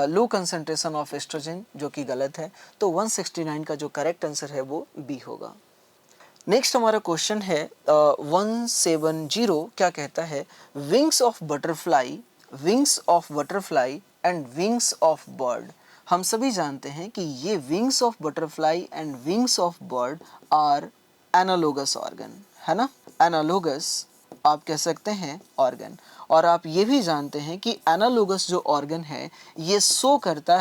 लो कंसंट्रेशन ऑफ एस्ट्रोजन, जो कि गलत है। तो 169 का जो करेक्ट आंसर है वो बी होगा। नेक्स्ट हमारा क्वेश्चन है 170। क्या कहता है, wings of butterfly and wings of bird. हम सभी जानते हैं कि ये wings of butterfly and wings of bird are analogous organ, है ना। एनालोगस आप कह सकते हैं ऑर्गन। और आप ये भी जानते हैं कि एनालोगस जो ऑर्गन है ये शो करता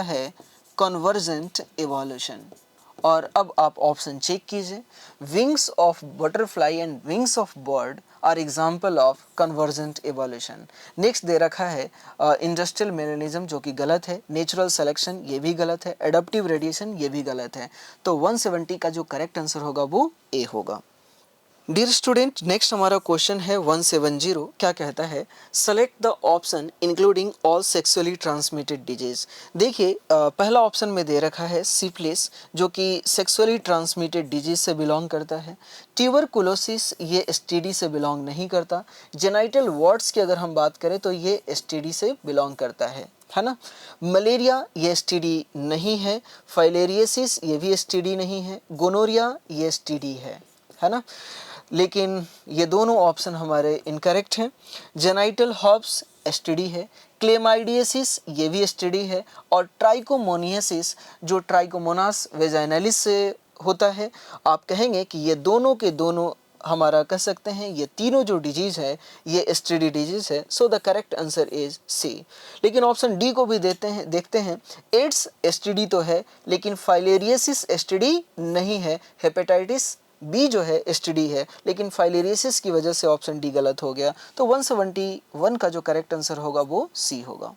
है कन्वर्जेंट एवोल्यूशन। और अब आप ऑप्शन चेक कीजिए, wings of butterfly and wings of bird are example of convergent evolution. Next दे रखा है इंडस्ट्रियल मेलेनिज्म, जो कि गलत है। नेचुरल सिलेक्शन, ये भी गलत है। एडप्टिव रेडिएशन, ये भी गलत है। तो 170 का जो करेक्ट आंसर होगा वो ए होगा। डियर स्टूडेंट, नेक्स्ट हमारा क्वेश्चन है 170। क्या कहता है, select the option including all sexually transmitted disease. देखिए, पहला ऑप्शन में दे रखा है सिफिलिस, जो कि सेक्सुअली ट्रांसमिटेड डिजीज से बिलोंग करता है। ट्यूबरकुलोसिस ये STD से बिलोंग नहीं करता। जेनाइटल वार्ड्स की अगर हम बात करें तो ये STD से बिलोंग करता है ना। मलेरिया ये STD नहीं है। फाइलेरियसिस ये भी STD नहीं है। गोनोरिया ये STD है ना। लेकिन ये दोनों ऑप्शन हमारे इनकरेक्ट हैं। जेनाइटल हर्ब्स STD है। क्लेमाइडियसिस ये भी STD है। और ट्राइकोमोनियसिस जो ट्राइकोमोनास वेजाइनलिस से होता है, आप कहेंगे कि ये दोनों के दोनों हमारा कह सकते हैं ये तीनों जो डिजीज़ है ये STD डिजीज़ है। So the correct answer is C. लेकिन ऑप्शन डी को भी देखते हैं। एड्स STD तो है, लेकिन फाइलेरियसिस STD नहीं है। हेपेटाइटिस बी जो है STD है, लेकिन फाइलेरियसिस की वजह से ऑप्शन डी गलत हो गया। तो 171 का जो करेक्ट आंसर होगा वो सी होगा।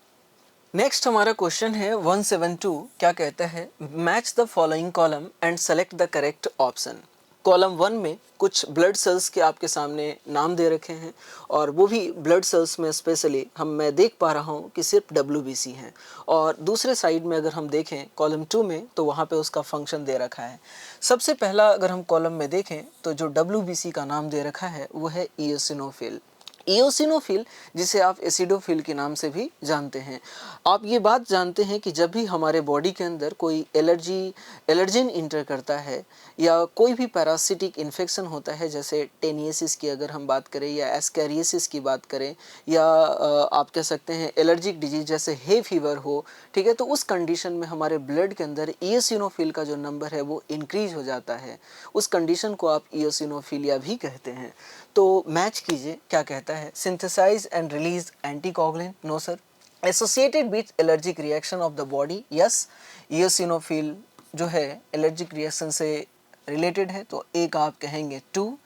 नेक्स्ट हमारा क्वेश्चन है 172। क्या कहता है, match the following column and select the correct option. Column 1 में कुछ ब्लड सेल्स के आपके सामने नाम दे रखे हैं, और वो भी ब्लड सेल्स में स्पेशली मैं देख पा रहा हूँ कि सिर्फ WBC हैं। और दूसरे साइड में अगर हम देखें कॉलम 2 में, तो वहाँ पे उसका फंक्शन दे रखा है। सबसे पहला अगर हम कॉलम में देखें तो जो WBC का नाम दे रखा है वो है इयोसिनोफिल। इयोसिनोफिल जिसे आप एसिडोफिल के नाम से भी जानते हैं। आप ये बात जानते हैं कि जब भी हमारे बॉडी के अंदर कोई एलर्जिन इंटर करता है या कोई भी पैरासिटिक इन्फेक्शन होता है, जैसे टेनियसिस की अगर हम बात करें या एस्कैरियसिस की बात करें, या आप कह सकते हैं एलर्जिक डिजीज जैसे हे फीवर हो, ठीक है, तो उस कंडीशन में हमारे ब्लड के अंदर इयोसिनोफिल का जो नंबर है वो इंक्रीज हो जाता है। उस कंडीशन को आप इयोसिनोफिलिया भी कहते हैं। तो मैच कीजिए, क्या कहता है, synthesise and release anticoagulant, no sir. Associated with allergic reaction of the body, yes. Eosinophil जो है एलर्जिक रिएक्शन से रिलेटेड है, तो एक आप कहेंगे 2।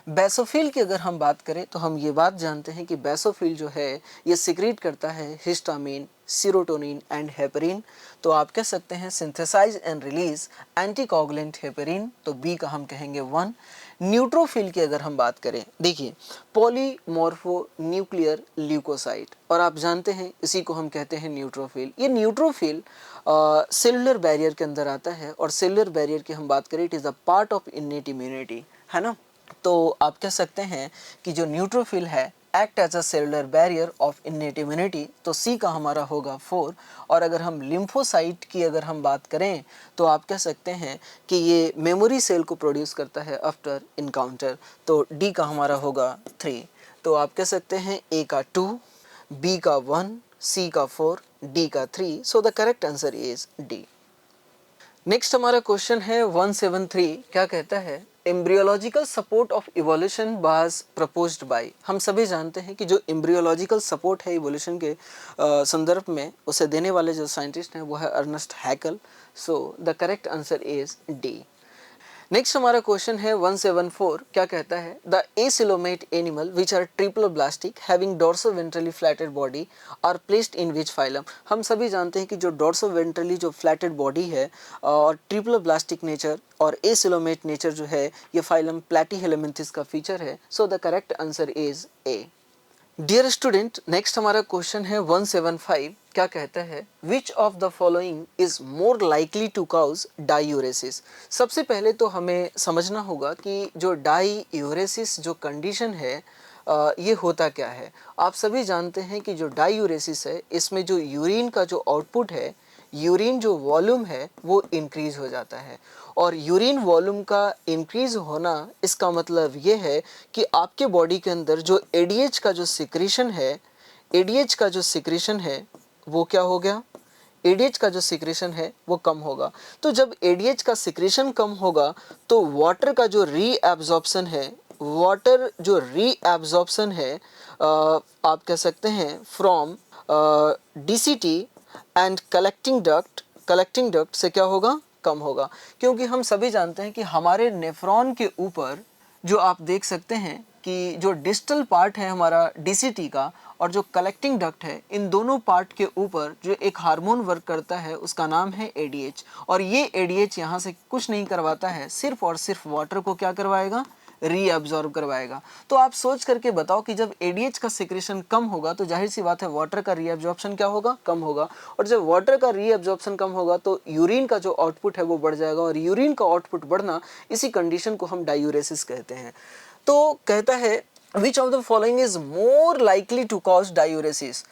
बेसोफिल की अगर हम बात करें तो हम ये बात जानते हैं कि बेसोफिल जो है ये सिक्रीट करता है हिस्टामिन, सीरोटोनिन एंड हेपरिन, तो आप कह सकते हैं synthesise and release anticoagulant heparin, तो बी का हम कहेंगे 1। न्यूट्रोफिल की अगर हम बात करें, देखिए पॉलीमॉर्फो न्यूक्लियर ल्यूकोसाइट, और आप जानते हैं इसी को हम कहते हैं न्यूट्रोफिल। ये न्यूट्रोफिल सेलुलर बैरियर के अंदर आता है, और सेलुलर बैरियर की हम बात करें, it is a part of innate immunity, है ना। तो आप कह सकते हैं कि जो न्यूट्रोफिल है act as a cellular barrier of innate immunity, तो सी का हमारा होगा 4। और अगर हम लिम्फोसाइट की अगर हम बात करें तो आप कह सकते हैं कि ये मेमोरी सेल को प्रोड्यूस करता है आफ्टर इनकाउंटर, तो डी का हमारा होगा 3। तो आप कह सकते हैं ए का 2, बी का 1, सी का 4, डी का 3। So the correct answer is D. Next हमारा क्वेश्चन है 173, क्या कहता है, embryological support of evolution was proposed by. हम सभी जानते हैं कि जो एम्ब्रियोलॉजिकल सपोर्ट है इवोल्यूशन के संदर्भ में, उसे देने वाले जो साइंटिस्ट हैं वो है Ernst Haeckel. So the correct answer is D. Next हमारा क्वेश्चन है 174, क्या कहता है, the acoelomate animal which are triploblastic having dorsoventrally flattened body are placed in which phylum. हम सभी जानते हैं कि जो डॉर्सोवेंट्रली जो फ्लैटेड बॉडी है और ट्रिप्लोब्लास्टिक नेचर और एसिलोमेट नेचर जो है, ये फाइलम प्लैटीहेलमिन्थेस का फीचर है। So the correct answer is A. Dear student, next हमारा क्वेश्चन है 175, क्या कहता है, which of the following is more likely to cause diuresis. सबसे पहले तो हमें समझना होगा कि जो डायूरेसिस जो कंडीशन है ये होता क्या है। आप सभी जानते हैं कि जो डायूरेसिस है, इसमें जो यूरिन का जो आउटपुट है, यूरिन जो वॉल्यूम है वो इंक्रीज हो जाता है, और यूरिन वॉल्यूम का इंक्रीज होना इसका मतलब ये है कि आपके बॉडी के अंदर जो एडीएच का जो सिक्रीशन है, एडीएच का जो सिक्रीशन है वो क्या हो गया, एडीएच का जो सिक्रीशन है वो कम होगा। तो जब एडीएच का सिक्रीशन कम होगा तो वाटर का जो रीएब्जॉर्प्शन है, वाटर जो रीएब्जॉर्प्शन है आप कह सकते हैं from DCT and collecting duct से क्या होगा, कम होगा। क्योंकि हम सभी जानते हैं कि हमारे नेफ्रॉन के ऊपर जो आप देख सकते हैं कि जो डिस्टल पार्ट है हमारा डीसीटी का और जो कलेक्टिंग डक्ट है, इन दोनों पार्ट के ऊपर जो एक हार्मोन वर्क करता है उसका नाम है एडीएच, और ये एडीएच यहाँ से कुछ नहीं करवाता है, सिर्फ और सिर्फ वाटर को क्या करवाएगा, रीअब्जॉर्ब करवाएगा। तो आप सोच करके बताओ कि जब एडीएच का सिक्रेशन कम होगा तो जाहिर सी बात है वाटर का रीअब्जॉर्प्शन क्या होगा, कम होगा, और जब वाटर का रीअब्जॉर्प्शन कम होगा तो यूरिन का जो आउटपुट है वो बढ़ जाएगा, और यूरिन का आउटपुट बढ़ना, इसी कंडीशन को हम डायूरेसिस कहते हैं। तो कहता है which of the following is more likely to cause diuresis.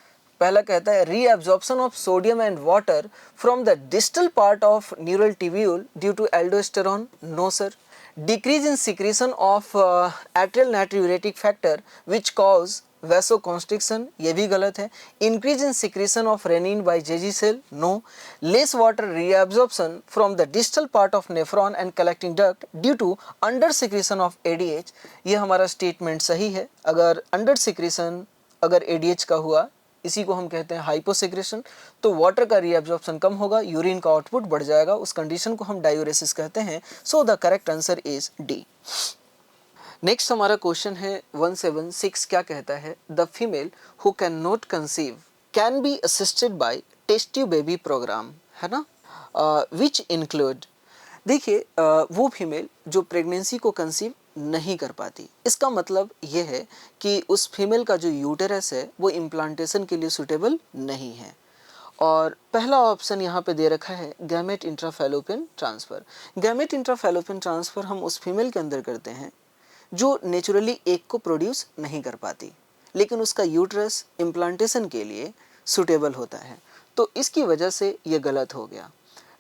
पहला कहता है reabsorption of sodium and water from the distal part of neural tubule due to aldosterone, no sir. Decrease in secretion of atrial natriuretic factor which cause vasoconstriction, ये भी गलत है। Increase in secretion of renin by JG cell, no. Less water reabsorption from the distal part of nephron and collecting duct due to under secretion of ADH, ये हमारा statement सही है। अगर under secretion अगर ADH का हुआ, इसी को हम कहते हैं हाइपोसेक्रेशन, तो वाटर का रीअब्जॉर्प्शन कम होगा, यूरिन का आउटपुट बढ़ जाएगा, उस कंडीशन को हम डायूरेसिस कहते हैं। So the correct answer is D. Next हमारा क्वेश्चन है 176, क्या कहता है, the female who can not conceive can be assisted by test tube baby programme, है ना, विच इंक्लूड। देखिए वो फीमेल जो प्रेगनेंसी को कंसीव नहीं कर पाती, इसका मतलब ये है कि उस फीमेल का जो यूटेरस है वो इम्प्लांटेशन के लिए सूटेबल नहीं है। और पहला ऑप्शन यहाँ पे दे रखा है गैमेट इंट्राफैलोपियन ट्रांसफ़र। गैमेट इंट्राफैलोपियन ट्रांसफ़र हम उस फीमेल के अंदर करते हैं जो नेचुरली एग को प्रोड्यूस नहीं कर पाती, लेकिन उसका यूट्रस इम्प्लांटेशन के लिए सूटेबल होता है, तो इसकी वजह से ये गलत हो गया।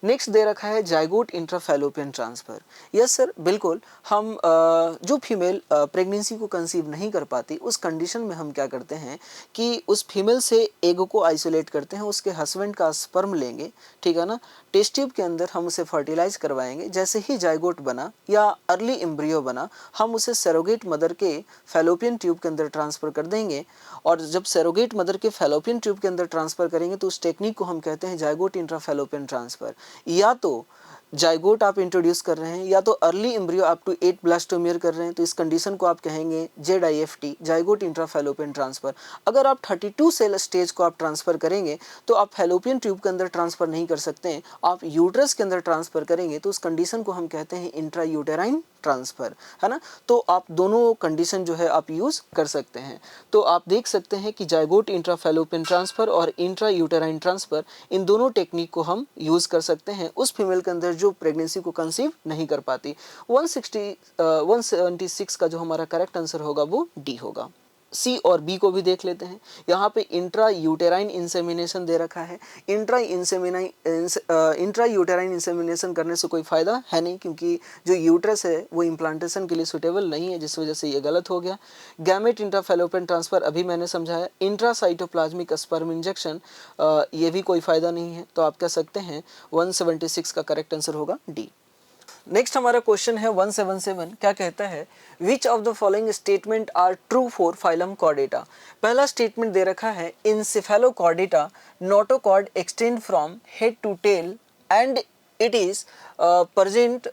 नेक्स्ट दे रखा है जाइगोट इंट्राफैलोपियन ट्रांसफ़र। यस सर, बिल्कुल हम जो फीमेल प्रेगनेंसी को कंसीव नहीं कर पाती, उस कंडीशन में हम क्या करते हैं कि उस फीमेल से एग को आइसोलेट करते हैं, उसके हस्बैंड का स्पर्म लेंगे, ठीक है ना, टेस्ट ट्यूब के अंदर हम उसे फर्टिलाइज करवाएंगे। जैसे ही जाइगोट बना या अर्ली एम्ब्रियो बना, हम उसे सरोगेट मदर के फैलोपियन ट्यूब के अंदर ट्रांसफ़र कर देंगे, और जब सरोगेट मदर के फैलोपियन ट्यूब के अंदर ट्रांसफ़र करेंगे तो उस टेक्निक को हम कहते हैं जाइगोट इंट्राफैलोपियन ट्रांसफ़र। या तो जाइगोट आप इंट्रोड्यूस कर रहे हैं या तो early embryo up to 8 blastomere कर रहे हैं, तो इस कंडीशन को आप कहेंगे ZIFT, जाइगोट इंट्राफैलोपियन ट्रांसफ़र। अगर आप 32 सेल स्टेज को आप ट्रांसफ़र करेंगे तो आप फैलोपियन ट्यूब के अंदर ट्रांसफ़र नहीं कर सकते हैं, आप यूट्रस के अंदर ट्रांसफ़र करेंगे, तो उस कंडीशन को हम कहते हैं इंट्रा यूटेराइन ट्रांसफ़र, है ना। तो आप दोनों कंडीशन जो है आप यूज़ कर सकते हैं। तो आप देख सकते हैं कि जाइगोट इंट्राफैलोपियन ट्रांसफ़र और इंट्रा यूटेराइन ट्रांसफ़र, इन दोनों टेक्निक को हम यूज़ कर सकते हैं उस फीमेल के अंदर जो प्रेगनेंसी को कंसीव नहीं कर पाती। 176 का जो हमारा करेक्ट आंसर होगा वो डी होगा। सी और बी को भी देख लेते हैं। यहाँ पे इंट्रा यूटेराइन इंसेमिनेशन दे रखा है। इंट्रा यूटेराइन इंसेमिनेशन करने से कोई फ़ायदा है नहीं, क्योंकि जो यूट्रस है वो इम्प्लांटेशन के लिए सुटेबल नहीं है, जिस वजह से ये गलत हो गया। गैमेट इंट्राफैलोपियन ट्रांसफ़र अभी मैंने समझाया। इंट्रासाइटोप्लाज्मिक स्पर्म इंजेक्शन, ये भी कोई फ़ायदा नहीं है। तो आप कह सकते हैं 176 का करेक्ट आंसर होगा डी। नेक्स्ट हमारा क्वेश्चन है 177, क्या कहता है, which of the following statement are true for phylum Chordata. पहला स्टेटमेंट दे रखा है, in cephalochordata notochord extend from head to tail and it is present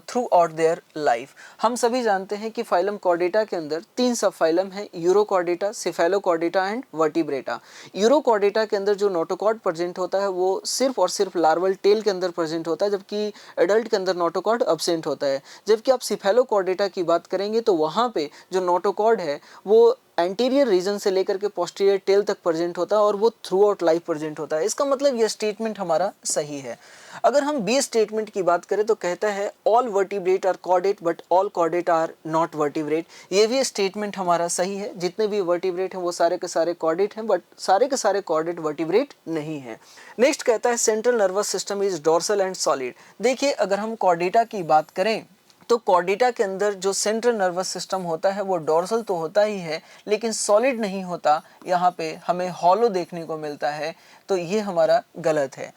throughout their life. हम सभी जानते हैं कि फाइलम कॉर्डेटा के अंदर 3 सब फाइलम है, urochordata, cephalochordata and vertebrata. Urochordata के अंदर जो नोटोकॉर्ड प्रेजेंट होता है वो सिर्फ और सिर्फ लार्वल टेल के अंदर प्रेजेंट होता है, जबकि एडल्ट के अंदर नोटोकॉर्ड एब्सेंट होता है। जबकि आप सिफेलोकॉर्डेटा की बात करेंगे तो वहाँ पे जो नोटोकॉर्ड है वो एंटीरियर रीजन से लेकर के पोस्टीरियर टेल तक प्रेजेंट होता है और वो थ्रू आउट लाइफ प्रेजेंट होता है। इसका मतलब यह स्टेटमेंट हमारा सही है। अगर हम बी स्टेटमेंट की बात करें तो कहता है all vertebrate are chordate but all chordate are not vertebrate. ये भी स्टेटमेंट हमारा सही है। जितने भी वर्टिब्रेट हैं वो सारे के सारे कॉर्डेट हैं, बट सारे के सारे कॉर्डेट वर्टिब्रेट नहीं है। नेक्स्ट कहता है central nervous system is dorsal and solid. देखिए, अगर हम कॉर्डेटा की बात करें तो कॉर्डेटा के अंदर जो सेंट्रल नर्वस सिस्टम होता है वो डोर्सल तो होता ही है, लेकिन सॉलिड नहीं होता। यहाँ पे हमें हॉलो देखने को मिलता है, तो ये हमारा गलत है।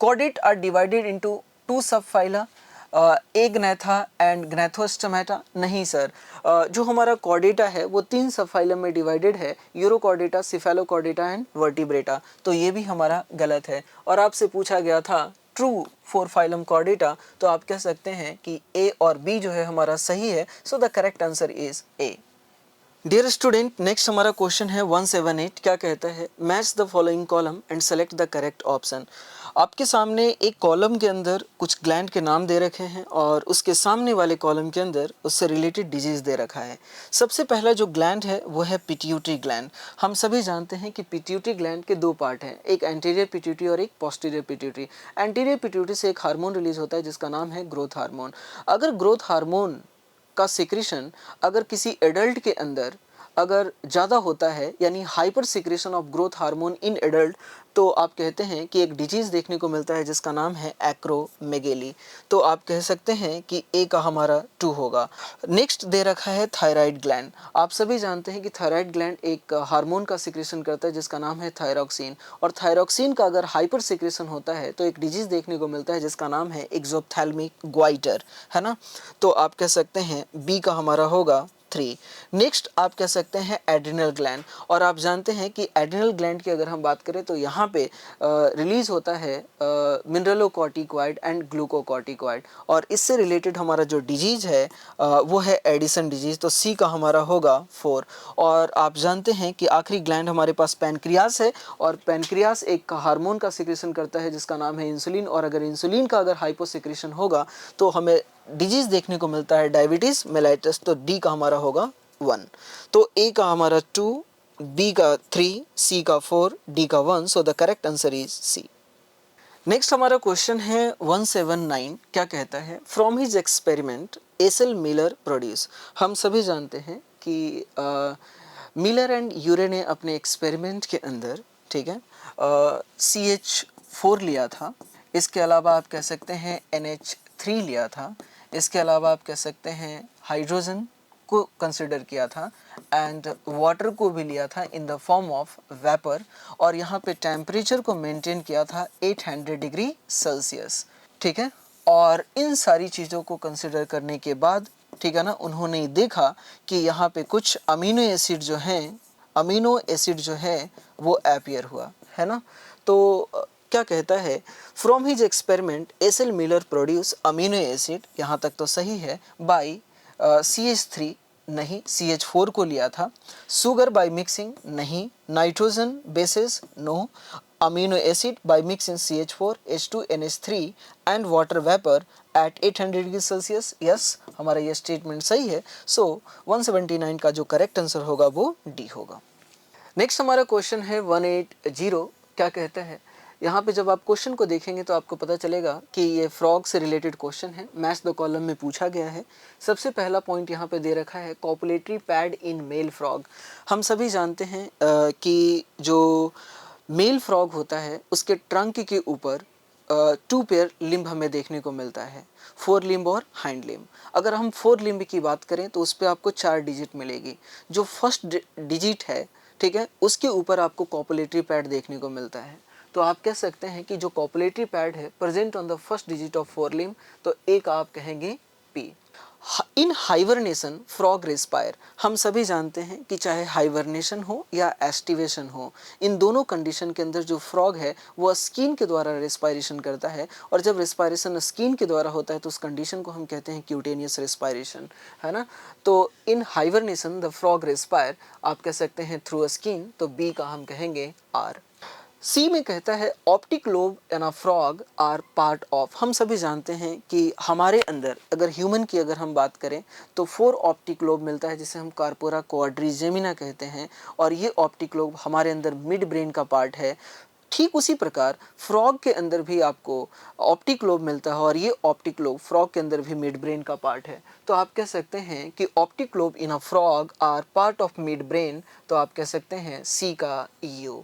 Chordate are divided into 2 subphyla, Agnatha and Gnathostomata. नहीं सर, जो हमारा कॉर्डेटा है वो 3 सब फाइलम में डिवाइडेड है, यूरोकॉर्डेटा, सिफेलोकॉर्डेटा एंड वर्टिब्रेटा। तो ये भी हमारा गलत है। और आपसे पूछा गया था ट्रू फॉर फाइलम कॉर्डेटा, तो आप कह सकते हैं कि ए और बी जो है हमारा सही है। So the correct answer is A. Dear student, next हमारा क्वेश्चन है 178, क्या कहता है, match the following column and select the correct option. आपके सामने एक कॉलम के अंदर कुछ ग्लैंड के नाम दे रखे हैं और उसके सामने वाले कॉलम के अंदर उससे रिलेटेड डिजीज दे रखा है। सबसे पहला जो ग्लैंड है वो है पिट्यूटरी ग्लैंड। हम सभी जानते हैं कि पिट्यूटरी ग्लैंड के 2 पार्ट हैं, एक एंटीरियर पिट्यूटरी और एक पोस्टीरियर पिट्यूटरी। एंटीरियर पिट्यूटरी से एक हार्मोन रिलीज होता है जिसका नाम है ग्रोथ हार्मोन। अगर ग्रोथ हार्मोन का सिक्रीशन अगर किसी एडल्ट के अंदर अगर ज़्यादा होता है, यानी hyper secretion of growth hormone in adult, तो आप कहते हैं कि एक डिजीज़ देखने को मिलता है जिसका नाम है एक्रोमेगेली। तो आप कह सकते हैं कि ए का हमारा 2 होगा। नेक्स्ट दे रखा है थायराइड ग्लैंड। आप सभी जानते हैं कि थायराइड ग्लैंड एक हार्मोन का सिक्रेशन करता है जिसका नाम है थायरॉक्सिन, और थायरॉक्सिन का अगर हाइपर सिक्रेशन होता है तो एक डिजीज़ देखने को मिलता है जिसका नाम है एक्सोप्थेल्मिक ग्वाइटर, है ना। तो आप कह सकते हैं बी का हमारा होगा 3। नेक्स्ट आप कह सकते हैं एड्रिनल ग्लैंड, और आप जानते हैं कि एड्रिनल ग्लैंड की अगर हम बात करें तो यहाँ पे रिलीज होता है मिनरलोकॉर्टिकॉइड एंड ग्लूकोकॉर्टिकॉइड, और इससे रिलेटेड हमारा जो डिजीज़ है वो है एडिसन डिजीज़। तो सी का हमारा होगा 4। और आप जानते हैं कि आखिरी ग्लैंड हमारे पास पैनक्रियास है, और पैनक्रियास एक हार्मोन का सिक्रेशन करता है जिसका नाम है इंसुलिन, और अगर इंसुलिन का अगर हाइपोसिक्रेशन होगा तो हमें डिजीज देखने को मिलता है डायबिटीज मेलाइटस। तो डी का हमारा होगा 1। तो ए का हमारा 2, बी का 3, सी का 4, डी का 1। So the correct answer is C. Next हमारा क्वेश्चन है 179, क्या कहता है, from his experiment S L Miller produce. हम सभी जानते हैं कि मिलर एंड यूरे ने अपने एक्सपेरिमेंट के अंदर, ठीक है, CH4 लिया था। इसके अलावा आप कह सकते हैं NH3 लिया था। इसके अलावा आप कह सकते हैं हाइड्रोजन को कंसिडर किया था, एंड वाटर को भी लिया था in the form of vapour, और यहाँ पे टेम्परेचर को मेंटेन किया था 800 डिग्री सेल्सियस, ठीक है। और इन सारी चीज़ों को कंसिडर करने के बाद, ठीक है ना, उन्होंने देखा कि यहाँ पे कुछ अमीनो एसिड जो है वो अपीयर हुआ, है ना। तो क्या कहता है, from his experiment S L Miller produce amino acid, यहाँ तक तो सही है, बाई CH3 नहीं, CH4 को लिया था, सुगर बाय मिक्सिंग नहीं, nitrogen bases no, amino acid by mixing CH4 H2NH3 and water vapour at 800 degree Celsius. Yes, हमारा ये स्टेटमेंट सही है। सो 179 का जो करेक्ट आंसर होगा वो डी होगा। नेक्स्ट हमारा क्वेश्चन है 180। क्या कहता है, यहाँ पे जब आप क्वेश्चन को देखेंगे तो आपको पता चलेगा कि ये फ्रॉग से रिलेटेड क्वेश्चन है, मैच द कॉलम में पूछा गया है। सबसे पहला पॉइंट यहाँ पे दे रखा है copulatory pad in male frog. हम सभी जानते हैं कि जो मेल फ्रॉग होता है उसके ट्रंक के ऊपर 2 पेयर लिम्ब हमें देखने को मिलता है, 4 लिम्ब और हाइंड लिम्ब। अगर हम 4 लिम्ब की बात करें तो उस पर आपको 4 डिजिट मिलेगी। जो फर्स्ट डिजिट है, ठीक है, उसके ऊपर आपको कॉपुलेटरी पैड देखने को मिलता है। तो आप कह सकते हैं कि जो कॉपुलेटरी पैड है present on the first digit of 4 limb, तो एक आप कहेंगे पी। इन हाइबरनेशन फ्रॉग रेस्पायर। हम सभी जानते हैं कि चाहे हाइबरनेशन हो या एस्टिवेशन हो, इन दोनों कंडीशन के अंदर जो फ्रॉग है वो स्किन के द्वारा रेस्पायरेशन करता है, और जब रेस्पायरेशन स्किन के द्वारा होता है तो उस कंडीशन को हम कहते हैं क्यूटेनियस रेस्पायरेशन, है ना। तो इन हाइबरनेशन द फ्रॉग रेस्पायर आप कह सकते हैं थ्रू स्किन, तो बी का हम कहेंगे आर। सी में कहता है optic lobe and a frog are part of. हम सभी जानते हैं कि हमारे अंदर अगर ह्यूमन की अगर हम बात करें तो 4 ऑप्टिक लोब मिलता है जिसे हम कार्पोरा क्वाड्रिजेमिना कहते हैं, और ये ऑप्टिक लोब हमारे अंदर मिड ब्रेन का पार्ट है। ठीक उसी प्रकार फ्रॉग के अंदर भी आपको ऑप्टिक लोब मिलता है, और ये ऑप्टिक लोब फ्रॉग के अंदर भी मिड ब्रेन का पार्ट है। तो आप कह सकते हैं कि optic lobe in a frog are part of mid brain, तो आप कह सकते हैं सी का यू।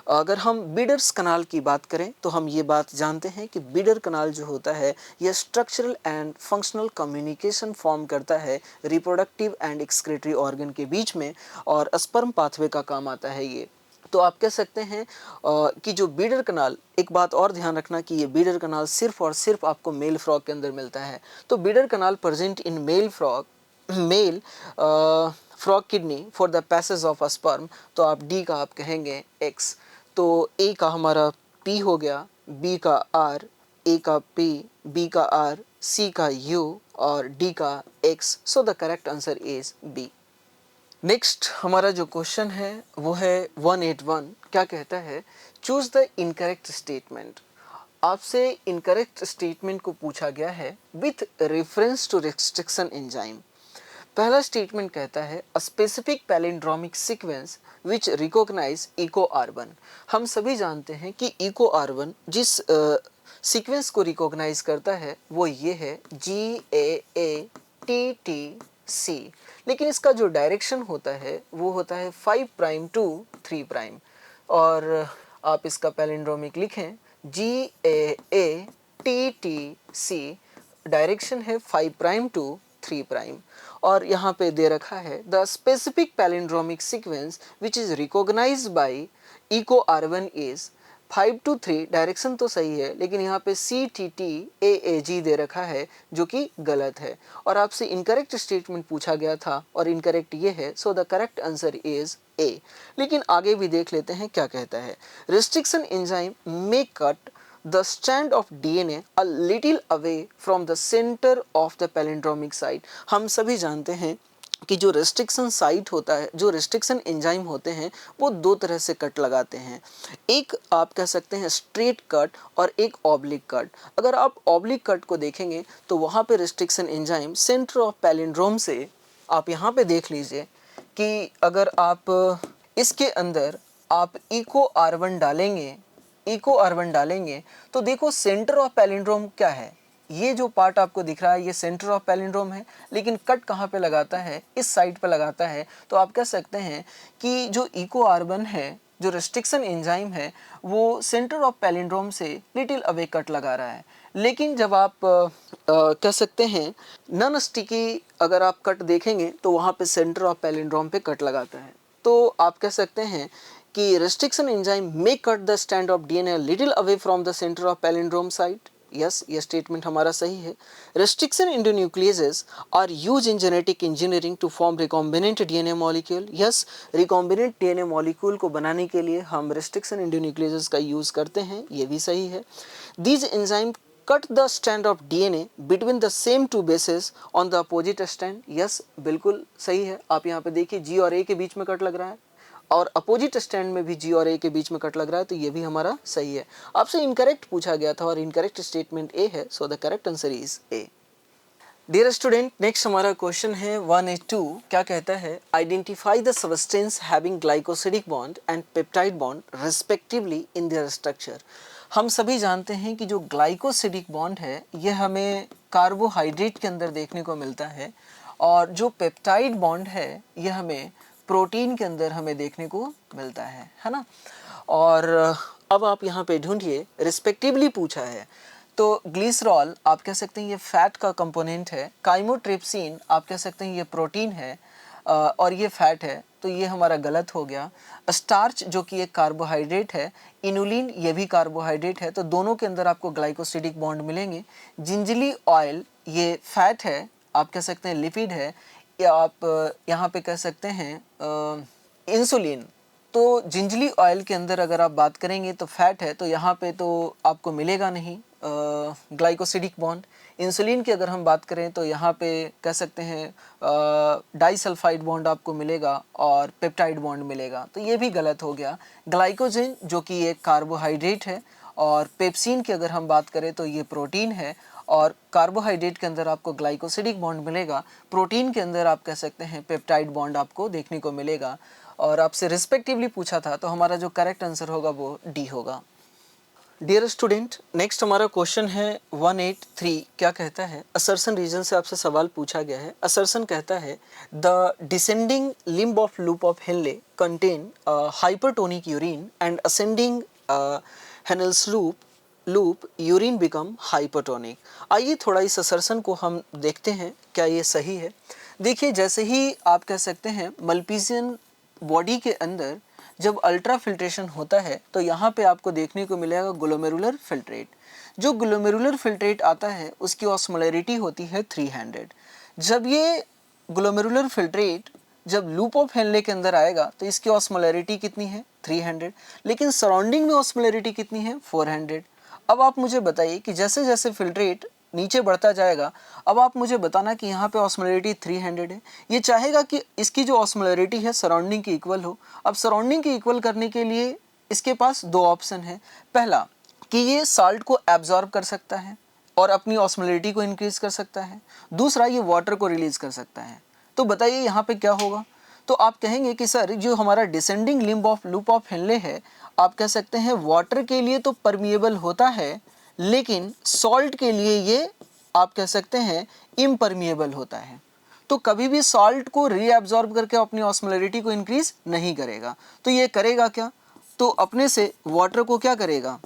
अगर हम बीडर्स कनाल की बात करें तो हम ये बात जानते हैं कि बीडर कनाल जो होता है यह structural and functional communication form करता है रिप्रोडक्टिव एंड एक्सक्रीटरी ऑर्गन के बीच में, और स्पर्म पाथवे का काम आता है ये। तो आप कह सकते हैं कि जो बीडर कनाल, एक बात और ध्यान रखना कि ये बीडर कनाल सिर्फ और सिर्फ आपको मेल फ्रॉग के अंदर मिलता है। तो Bidder canal present in male frog, male frog kidney for the passage of a sperm, तो आप डी का आप कहेंगे एक्स। तो ए का हमारा पी हो गया, बी का आर, ए का पी, बी का आर, सी का यू और डी का X. So the correct answer is B. Next हमारा जो क्वेश्चन है वो है 181। क्या कहता है, चूज द इनकरेक्ट स्टेटमेंट। आपसे इनकरेक्ट स्टेटमेंट को पूछा गया है with reference to restriction enzyme. पहला स्टेटमेंट कहता है a specific palindromic sequence which recognise Eco R one. हम सभी जानते हैं कि इको आर1 जिस सीक्वेंस को रिकॉग्नाइज करता है वो ये है GAATTC, लेकिन इसका जो डायरेक्शन होता है वो होता है 5 प्राइम टू 3 प्राइम, और आप इसका पैलिंड्रोमिक लिखें GAATTC, डायरेक्शन है 5 प्राइम टू 3 प्राइम, और यहाँ पे दे रखा है the specific palindromic sequence which is recognised by Eco R one is 5 to 3। Direction तो सही है लेकिन यहाँ पे CTTAAG दे रखा है जो कि गलत है, और आपसे इनकरेक्ट स्टेटमेंट पूछा गया था और इनकरेक्ट ये है। So the correct answer is ए। लेकिन आगे भी देख लेते हैं क्या कहता है। Restriction enzyme may cut the strand of DNA a little away from the center of the palindromic site। हम सभी जानते हैं कि जो रेस्ट्रिक्शन साइट होता है, जो रेस्ट्रिक्शन एंजाइम होते हैं वो दो तरह से कट लगाते हैं। एक आप कह सकते हैं स्ट्रेट कट और एक ऑब्लिक कट। अगर आप ऑब्लिक कट को देखेंगे तो वहाँ पे restriction enzyme centre of palindrome से, आप यहाँ पे देख लीजिए कि अगर आप इसके अंदर आप इको आर1 डालेंगे तो देखो सेंटर ऑफ पैलिंड्रोम क्या है, ये जो पार्ट आपको दिख रहा है ये सेंटर ऑफ पैलिंड्रोम है, लेकिन कट कहाँ पे लगाता है, इस साइड पे लगाता है। तो आप कह सकते हैं कि जो इको आर1 है, जो रेस्ट्रिक्शन एंजाइम है, वो सेंटर ऑफ पैलिंड्रोम से लिटिल अवे कट लगा रहा है। लेकिन जब आप कह सकते हैं नॉन स्टिकी अगर आप कट देखेंगे तो वहाँ पे सेंटर ऑफ पैलिंड्रोम पे कट लगाता है। तो आप कह सकते हैं कि restriction enzyme may cut the strand of DNA a little away from the center of palindrome site। Yes, ये स्टेटमेंट हमारा सही है। restriction endonucleases are used in genetic engineering to form recombinant DNA molecule। Yes, recombinant DNA molecule को बनाने के लिए हम restriction endonucleases का यूज़ करते हैं, ये भी सही है। These enzymes cut the strand of DNA between the same two bases on the opposite strand। Yes, बिल्कुल सही है। आप यहाँ पे देखिए G और A के बीच में कट लग रहा है, और अपोजिट स्टैंड में भी जी और ए के बीच में कट लग रहा है, तो ये भी हमारा सही है। आपसे इनकरेक्ट पूछा गया था और इनकरेक्ट स्टेटमेंट ए है, so the correct answer is A. Dear student, next हमारा क्वेश्चन है 182। क्या कहता है? Identify the substance having glycosidic bond and peptide bond respectively in their structure. हम सभी जानते हैं कि जो ग्लाइकोसिडिक बॉन्ड है ये हमें कार्बोहाइड्रेट के अंदर देखने को मिलता है, और जो पेप्टाइड बॉन्ड है ये हमें प्रोटीन के अंदर हमें देखने को मिलता है ना। और अब आप यहाँ पे ढूंढिए, रिस्पेक्टिवली पूछा है, तो ग्लिसरॉल आप कह सकते हैं ये फैट का कंपोनेंट है, काइमोट्रिप्सिन आप कह सकते हैं ये प्रोटीन है, और ये फैट है, तो ये हमारा गलत हो गया। स्टार्च जो कि एक कार्बोहाइड्रेट है, इनुलिन ये भी कार्बोहाइड्रेट है, तो दोनों के अंदर आपको ग्लाइकोसिडिक बॉन्ड मिलेंगे। जिंजली ऑयल ये फैट है, आप कह सकते हैं लिपिड है, या आप यहाँ पे कह सकते हैं इंसुलिन। तो जिंजली ऑयल के अंदर अगर आप बात करेंगे तो फैट है, तो यहाँ पे तो आपको मिलेगा नहीं ग्लाइकोसिडिक बॉन्ड। इंसुलिन की अगर हम बात करें तो यहाँ पे कह सकते हैं डाइसल्फाइड बॉन्ड आपको मिलेगा और पेप्टाइड बॉन्ड मिलेगा, तो ये भी गलत हो गया। ग्लाइकोजन जो कि एक कार्बोहाइड्रेट है, और पेप्सिन की अगर हम बात करें तो ये प्रोटीन है, और कार्बोहाइड्रेट के अंदर आपको ग्लाइकोसिडिक बॉन्ड मिलेगा, प्रोटीन के अंदर आप कह सकते हैं पेप्टाइड बॉन्ड आपको देखने को मिलेगा। और आपसे रिस्पेक्टिवली पूछा था, तो हमारा जो करेक्ट आंसर होगा वो डी होगा। डियर स्टूडेंट, नेक्स्ट हमारा क्वेश्चन है 183। क्या कहता है? असर्शन रीजन से आपसे सवाल पूछा गया है। असर्शन कहता है the descending limb of loop of Henle contain hypertonic urine and ascending Henle's loop urine become hypertonic. आइए थोड़ा इस असर्शन को हम देखते हैं, क्या ये सही है। देखिए, जैसे ही आप कह सकते हैं मल्पीजियन बॉडी के अंदर जब अल्ट्रा फिल्ट्रेशन होता है, तो यहाँ पे आपको देखने को मिलेगा ग्लोमेरुलर फिल्ट्रेट। जो ग्लोमेरुलर फिल्ट्रेट आता है उसकी ऑस्मोलैरिटी होती है 300। जब ये ग्लोमेरुलर फिल्ट्रेट जब लूप ऑफ हेनले के अंदर आएगा तो इसकी ऑस्मोलैरिटी कितनी है? 300, लेकिन सराउंडिंग में ऑस्मोलैरिटी कितनी है? 400। अब आप मुझे बताइए कि जैसे जैसे फिल्ट्रेट नीचे बढ़ता जाएगा, अब आप मुझे बताना कि यहाँ पे ऑस्मोलैरिटी 300 है, ये चाहेगा कि इसकी जो ऑस्मोलैरिटी है सराउंडिंग की इक्वल हो। अब सराउंडिंग की इक्वल करने के लिए इसके पास दो ऑप्शन है। पहला कि ये साल्ट को एब्जॉर्ब कर सकता है और अपनी ऑस्मोलैरिटी को इंक्रीज कर सकता है, दूसरा ये वाटर को रिलीज कर सकता है। तो बताइए यहाँ पे क्या होगा? तो आप कहेंगे कि सर जो हमारा descending limb of loop of Henley है, आप कह सकते हैं वाटर के लिए तो परमिएबल होता है, लेकिन सॉल्ट के लिए ये आप कह सकते हैं इम्परमिएबल होता है। तो कभी भी सॉल्ट को रीअब्सॉर्ब करके अपनी ऑस्मोलैरिटी को इंक्रीज नहीं करेगा। तो ये करेगा क्या? तो अपने से वाटर को क्या करेगा?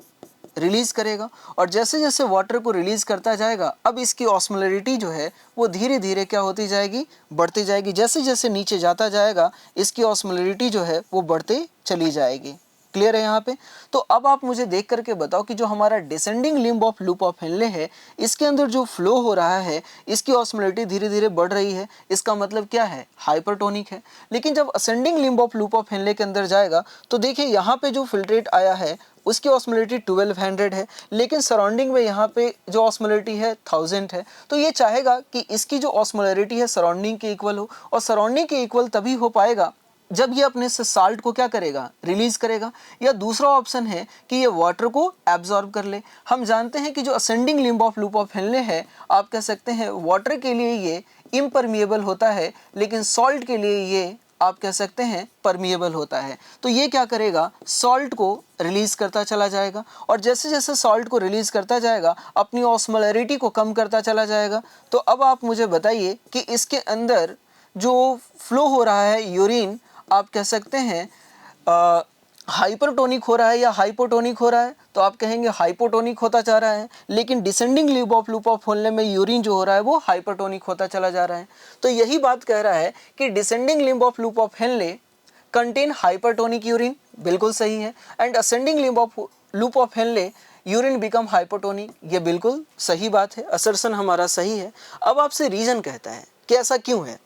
रिलीज करेगा। और जैसे जैसे वाटर को रिलीज करता जाएगा, अब इसकी ऑस्मोलैरिटी जो है वो धीरे धीरे क्या होती जाएगी? बढ़ती जाएगी। जैसे जैसे नीचे जाता जाएगा इसकी ऑस्मोलैरिटी जो है वो बढ़ते चली जाएगी। क्लियर है यहाँ पे? तो अब आप मुझे देख करके बताओ कि जो हमारा descending limb of loop of Henley है, इसके अंदर जो फ्लो हो रहा है, इसकी ऑस्मोलैरिटी धीरे धीरे बढ़ रही है, इसका मतलब क्या है? हाइपरटोनिक है। लेकिन जब ascending limb of loop of Henley के अंदर जाएगा तो देखिए यहाँ पे जो फिल्ट्रेट आया है उसकी ऑस्मोलैरिटी 1200 है, लेकिन सराउंडिंग में यहाँ पे जो ऑस्मोलैरिटी है 1000 है। तो ये चाहेगा कि इसकी जो ऑस्मोलैरिटी है सराउंडिंग के इक्वल हो, और सराउंडिंग के इक्वल तभी हो पाएगा जब ये अपने से साल्ट को क्या करेगा? रिलीज करेगा। या दूसरा ऑप्शन है कि ये वाटर को एब्जॉर्ब कर ले। हम जानते हैं कि जो ascending limb of loop of Henley है, आप कह सकते हैं वाटर के लिए ये इम्परमिएबल होता है, लेकिन सॉल्ट के लिए ये आप कह सकते हैं परमिएबल होता है। तो ये क्या करेगा? सॉल्ट को रिलीज करता चला जाएगा, और जैसे जैसे सॉल्ट को रिलीज करता जाएगा अपनी ऑस्मोलैरिटी को कम करता चला जाएगा। तो अब आप मुझे बताइए कि इसके अंदर जो फ्लो हो रहा है यूरिन, आप कह सकते हैं हाइपरटोनिक हो रहा है या हाइपोटोनिक हो रहा है? तो आप कहेंगे हाइपोटोनिक होता जा रहा है, लेकिन descending limb of loop of Henley में यूरिन जो हो रहा है वो हाइपरटोनिक होता चला जा रहा है। तो यही बात कह रहा है कि descending limb of loop of Henle contain hypertonic urine, बिल्कुल सही है, and ascending limb of loop of Henley urine become hypotonic, ये बिल्कुल सही बात है, असर्शन हमारा सही है। अब आपसे रीजन कहता है कि ऐसा क्यों है।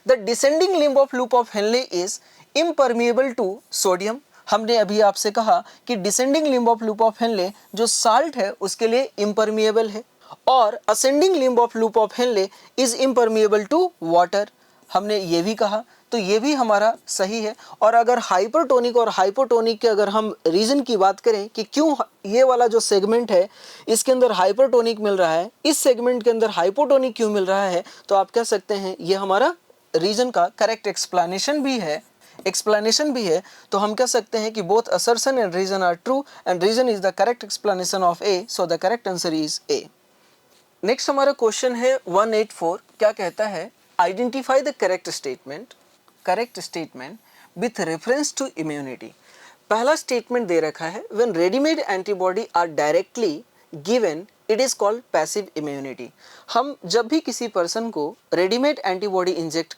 The descending limb of loop of Henle is impermeable to sodium. हमने अभी आपसे कहा कि descending limb of loop of Henle जो साल्ट है उसके लिए इम्परमिएबल है, और ascending limb of loop of Henle is impermeable to water. हमने ये भी कहा। तो ये भी हमारा सही है। और अगर हाइपरटोनिक और हाइपोटोनिक के अगर हम रीज़न की बात करें कि क्यों ये वाला जो सेगमेंट है इसके अंदर हाइपरटोनिक मिल रहा है, इस सेगमेंट के अंदर हाइपोटोनिक क्यों मिल रहा है, तो आप कह सकते हैं ये हमारा रीज़न का करेक्ट एक्सप्लेनेशन भी है। तो हम कह सकते हैं कि both assertion and reason are true and reason is the correct explanation of A, so the correct answer is A. Next हमारा क्वेश्चन है 184, क्या कहता है, identify the correct statement with reference to immunity. पहला स्टेटमेंट दे रखा है, when readymade antibody are directly given it is called passive immunity. हम जब भी किसी पर्सन को रेडीमेड एंटीबॉडी इंजेक्ट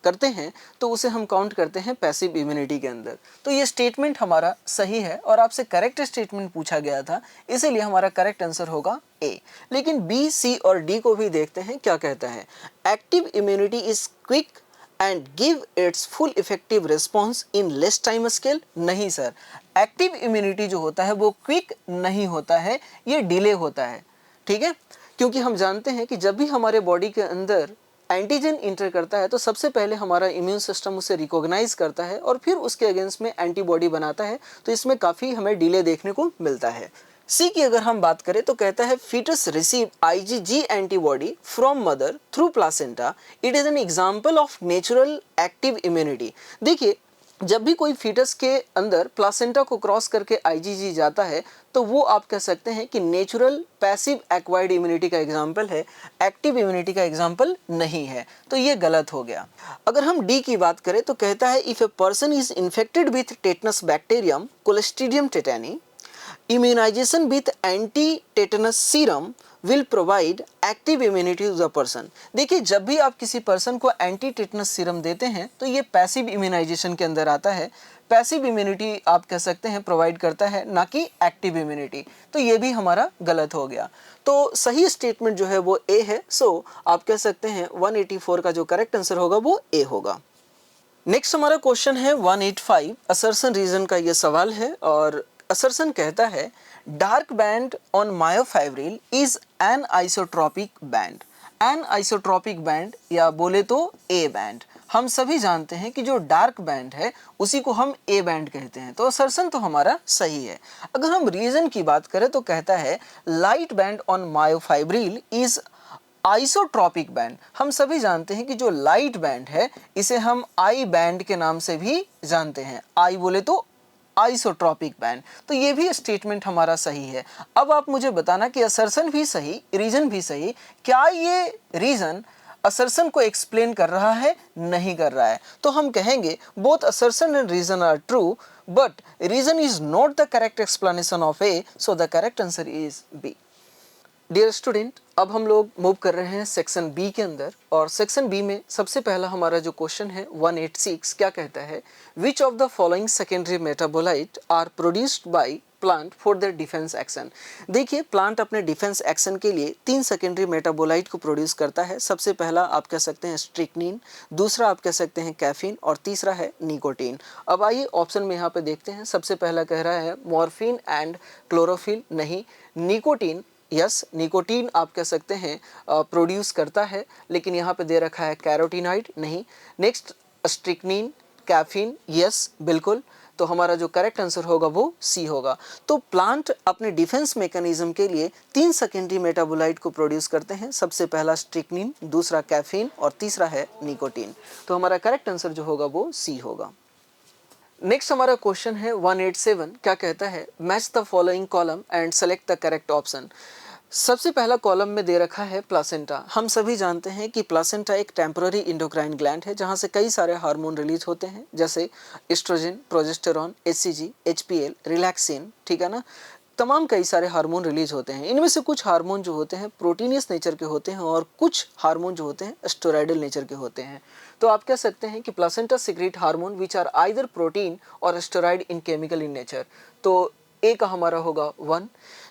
करते हैं तो उसे हम काउंट करते हैं पैसिव इम्यूनिटी के अंदर। तो ये स्टेटमेंट हमारा सही है और आपसे करेक्ट स्टेटमेंट पूछा गया था, इसीलिए हमारा करेक्ट आंसर होगा ए। लेकिन बी, सी और डी को भी देखते हैं क्या कहता है। Active immunity is quick and give its full effective response in less time scale. नहीं सर, एक्टिव इम्यूनिटी जो होता है वो क्विक नहीं होता है, ये डिले होता है। ठीक है, क्योंकि हम जानते हैं कि जब भी हमारे बॉडी के अंदर एंटीजन इंटर करता है तो सबसे पहले हमारा इम्यून सिस्टम उसे रिकॉग्नाइज करता है और फिर उसके अगेंस्ट में एंटीबॉडी बनाता है, तो इसमें काफ़ी हमें डिले देखने को मिलता है। सी की अगर हम बात करें तो कहता है, foetus receive IgG antibody from mother through placenta, it is an example of natural active immunity. देखिए, जब भी कोई फीटस के अंदर प्लासेंटा को क्रॉस करके IgG जाता है तो वो आप कह सकते हैं कि नेचुरल पैसिव एक्वायर्ड इम्यूनिटी का एग्जाम्पल है, एक्टिव इम्यूनिटी का एग्जाम्पल नहीं है, तो ये गलत हो गया। अगर हम डी की बात करें तो कहता है, if a person is infected with tetanus bacterium Clostridium tetani, immunization with anti-tetanus serum will provide active immunity to the person। देखिए, जब भी आप किसी पर्सन को एंटी टेटनस सीरम देते हैं तो ये पैसिव इम्यूनाइजेशन के अंदर आता है। पैसिव इम्यूनिटी आप कह सकते हैं प्रोवाइड करता है, ना कि एक्टिव इम्यूनिटी। तो ये भी हमारा गलत हो गया। तो सही स्टेटमेंट जो है वो ए है। सो आप कह सकते हैं 184 का जो करेक्ट आंसर होगा वो ए होगा। नेक्स्ट हमारा क्वेश्चन है 185, असर्शन रीजन का ये सवाल है और असर्शन कहता है, dark band on myofibril is anisotropic band. Anisotropic band या बोले तो ए बैंड। हम सभी जानते हैं कि जो डार्क बैंड है उसी को हम ए बैंड कहते हैं, तो असर्शन तो हमारा सही है। अगर हम रीजन की बात करें तो कहता है, light band on myofibril is isotropic band. हम सभी जानते हैं कि जो लाइट बैंड है इसे हम आई बैंड के नाम से भी जानते हैं, आई बोले तो आइसोट्रोपिक बैंड। तो ये भी स्टेटमेंट हमारा सही है। अब आप मुझे बताना कि असर्शन भी सही, रीजन भी सही, क्या ये रीजन असर्शन को एक्सप्लेन कर रहा है? नहीं कर रहा है। तो हम कहेंगे both assertion and reason are true but reason is not the correct explanation of A, so the correct answer is B. Dear student, अब हम लोग मूव कर रहे हैं सेक्शन बी के अंदर और सेक्शन बी में सबसे पहला हमारा जो क्वेश्चन है 186 क्या कहता है, which of the following secondary metabolite are produced by plant for their defence action. देखिए, प्लांट अपने डिफेंस एक्शन के लिए 3 सेकेंडरी मेटाबोलाइट को प्रोड्यूस करता है। सबसे पहला आप कह सकते हैं स्ट्रिक्निन, दूसरा आप कह सकते हैं कैफीन और तीसरा है निकोटीन। अब आइए ऑप्शन में यहाँ पे देखते हैं। सबसे पहला कह रहा है मॉर्फिन एंड क्लोरोफिल, नहीं। निकोटीन, यस, निकोटीन आप कह सकते हैं प्रोड्यूस करता है, लेकिन यहाँ पे दे रखा है कैरोटीनॉइड, नहीं। नेक्स्ट स्ट्रिक्निन, कैफीन, यस बिल्कुल। तो हमारा जो करेक्ट आंसर होगा वो सी होगा। तो प्लांट अपने डिफेंस मैकेनिज्म के लिए 3 सेकेंडरी मेटाबोलाइट को प्रोड्यूस करते हैं। सबसे पहला स्ट्रिक्निन, दूसरा कैफीन और तीसरा है निकोटीन। तो हमारा करेक्ट आंसर जो होगा वो सी होगा। नेक्स्ट हमारा क्वेश्चन है 187 क्या कहता है, match the following column and select the correct option. सबसे पहला कॉलम में दे रखा है प्लासेंटा। हम सभी जानते हैं कि प्लासेंटा एक टेम्पररी इंडोक्राइन ग्लैंड है जहां से कई सारे हार्मोन रिलीज होते हैं, जैसे oestrogen, progesterone, HCG, HPL, relaxin, ठीक है ना। तमाम कई सारे हार्मोन रिलीज होते हैं। इनमें से कुछ हार्मोन जो होते हैं प्रोटीनियस नेचर के होते हैं और कुछ हार्मोन जो होते हैं स्टेरॉयडल नेचर के होते हैं। तो आप कह सकते हैं कि placenta secrete hormone which are either protein or steroid in chemical in nature. तो ए का हमारा होगा 1।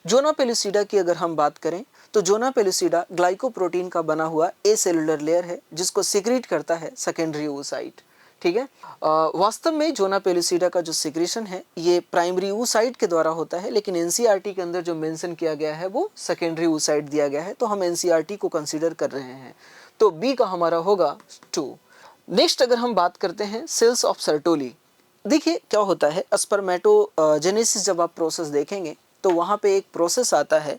जोना पेलुसिडा की अगर हम बात करें तो जोना पेलुसिडा ग्लाइकोप्रोटीन का बना हुआ ए सेलुलर लेयर है जिसको सीक्रेट करता है सेकेंडरी oocyte, ठीक है। वास्तव में जोना पेलुसिडा का जो सीक्रेशन है ये प्राइमरी oocyte के द्वारा होता है, लेकिन एनसीईआरटी के अंदर जो मेंशन किया गया है वो सेकेंडरी oocyte दिया गया है, तो हम एनसीईआरटी को कंसीडर कर रहे हैं। तो बी का हमारा होगा 2। नेक्स्ट अगर हम बात करते हैं सेल्स ऑफ सर्टोली, देखिए क्या होता है, स्पर्मेटोजेनेसिस जब आप प्रोसेस देखेंगे तो वहाँ पे एक प्रोसेस आता है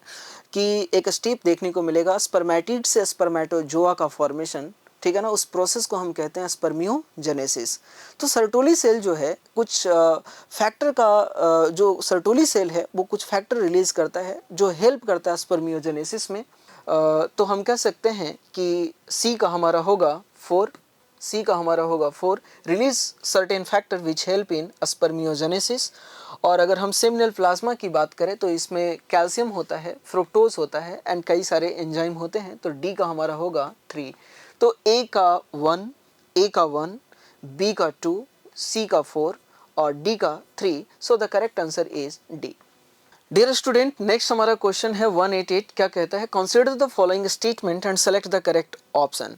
कि एक स्टेप देखने को मिलेगा, स्पर्मेटिड से स्पर्मेटोजोआ का फॉर्मेशन, ठीक है ना, उस प्रोसेस को हम कहते हैं स्पर्मियोजेनेसिस। तो सर्टोली सेल जो है कुछ फैक्टर का जो सर्टोली सेल है वो कुछ फैक्टर रिलीज करता है जो हेल्प करता है स्पर्मियोजेनेसिस में। तो हम कह सकते हैं कि सी का हमारा होगा 4, सी का हमारा होगा 4, release certain factor which help in spermiogenesis. और अगर हम सेमिनल प्लाज्मा की बात करें तो इसमें कैल्शियम होता है, फ्रुक्टोज होता है एंड कई सारे एंजाइम होते हैं। तो डी का हमारा होगा 3। तो ए का 1, बी का 2, सी का 4 और डी का 3। So the correct answer is D. Dear student, next हमारा क्वेश्चन है 188। क्या कहता है, consider the following statement and select the correct option.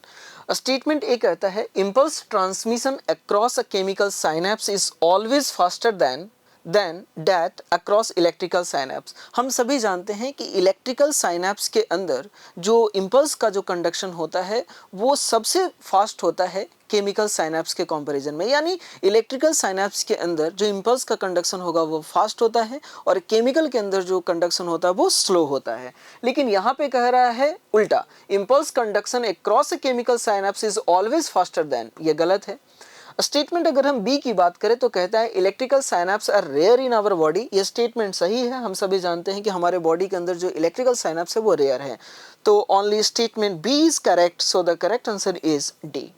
Statement A कहता है impulse transmission across a chemical synapse is always faster than that across electrical synapse. हम सभी जानते हैं कि इलेक्ट्रिकल साइनेप्स के अंदर जो इम्पल्स का जो कंडक्शन होता है वो सबसे फास्ट होता है केमिकल साइनेप्स के कंपैरिजन में। यानी इलेक्ट्रिकल साइनेप्स के अंदर जो इम्पल्स का कंडक्शन होगा वो फास्ट होता है और केमिकल के अंदर जो कंडक्शन होता है वो स्लो होता है। लेकिन यहाँ पे कह रहा है उल्टा, impulse conduction across a chemical synapse is always faster then, ये गलत है। स्टेटमेंट अगर हम बी की बात करें तो कहता है electrical synapse are rare in our body. ये स्टेटमेंट सही है, हम सभी जानते हैं कि हमारे बॉडी के अंदर जो इलेक्ट्रिकल साइनेप्स है वो रेयर है। तो only statement B is correct, so the correct answer is D.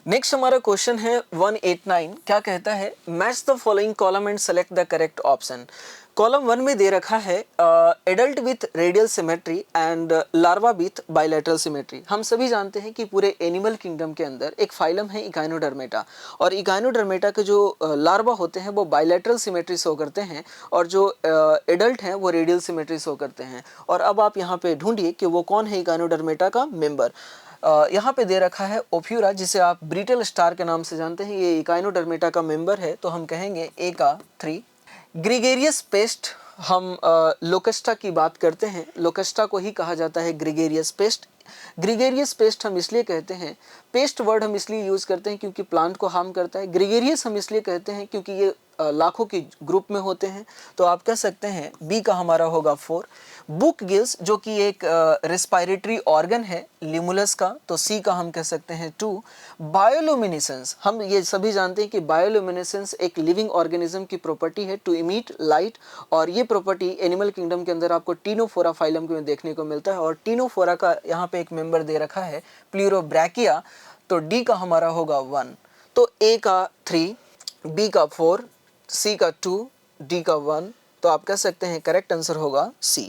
Next हमारा क्वेश्चन है 189। क्या कहता है, match the following column and select the correct option. Column 1 में दे रखा है adult with radial symmetry and larva with bilateral symmetry. हम सभी जानते हैं कि पूरे एनिमल किंगडम के अंदर एक फाइलम है इकाइनोडर्मेटा, और इकाइनोडर्मेटा के जो लार्वा होते हैं वो बाइलेटरल सिमेट्री शो करते हैं और जो एडल्ट हैं वो रेडियल सिमेट्री शो करते हैं। और अब आप यहाँ पे ढूंढिए कि वो कौन है इकाइनोडर्मेटा का मेंबर। यहाँ पे दे रखा है ओफ्यूरा, जिसे आप ब्रिटल स्टार के नाम से जानते हैं, ये इकाइनोडर्मेटा का मेंबर है। तो हम कहेंगे ए का 3। ग्रिगेरियस पेस्ट, हम लोकस्टा की बात करते हैं, लोकस्टा को ही कहा जाता है ग्रिगेरियस पेस्ट। ग्रिगेरियस पेस्ट हम इसलिए कहते हैं, पेस्ट वर्ड हम इसलिए यूज करते हैं क्योंकि प्लांट को हार्म करता है। ग्रिगेरियस हम इसलिए कहते हैं क्योंकि ये लाखों के ग्रुप में होते हैं। तो आप कह सकते हैं बी का हमारा होगा 4। बुक गिल्स जो कि एक रेस्पिरेटरी ऑर्गन है लिमुलस का, तो सी का हम कह सकते हैं 2। बायोल्यूमिनेसेंस, हम ये सभी जानते हैं कि बायोल्यूमिनेसेंस एक लिविंग ऑर्गेनिज्म की प्रॉपर्टी है टू इमिट लाइट, और ये प्रॉपर्टी एनिमल किंगडम के अंदर आपको टीनोफोरा फाइलम में देखने को मिलता है। और टीनोफोरा का यहाँ पे एक मेंबर दे रखा है प्लूरोब्रैकिया। तो डी का हमारा होगा 1। तो ए का 3, बी का 4, सी का 2, डी का 1। तो आप कह सकते हैं करेक्ट आंसर होगा सी।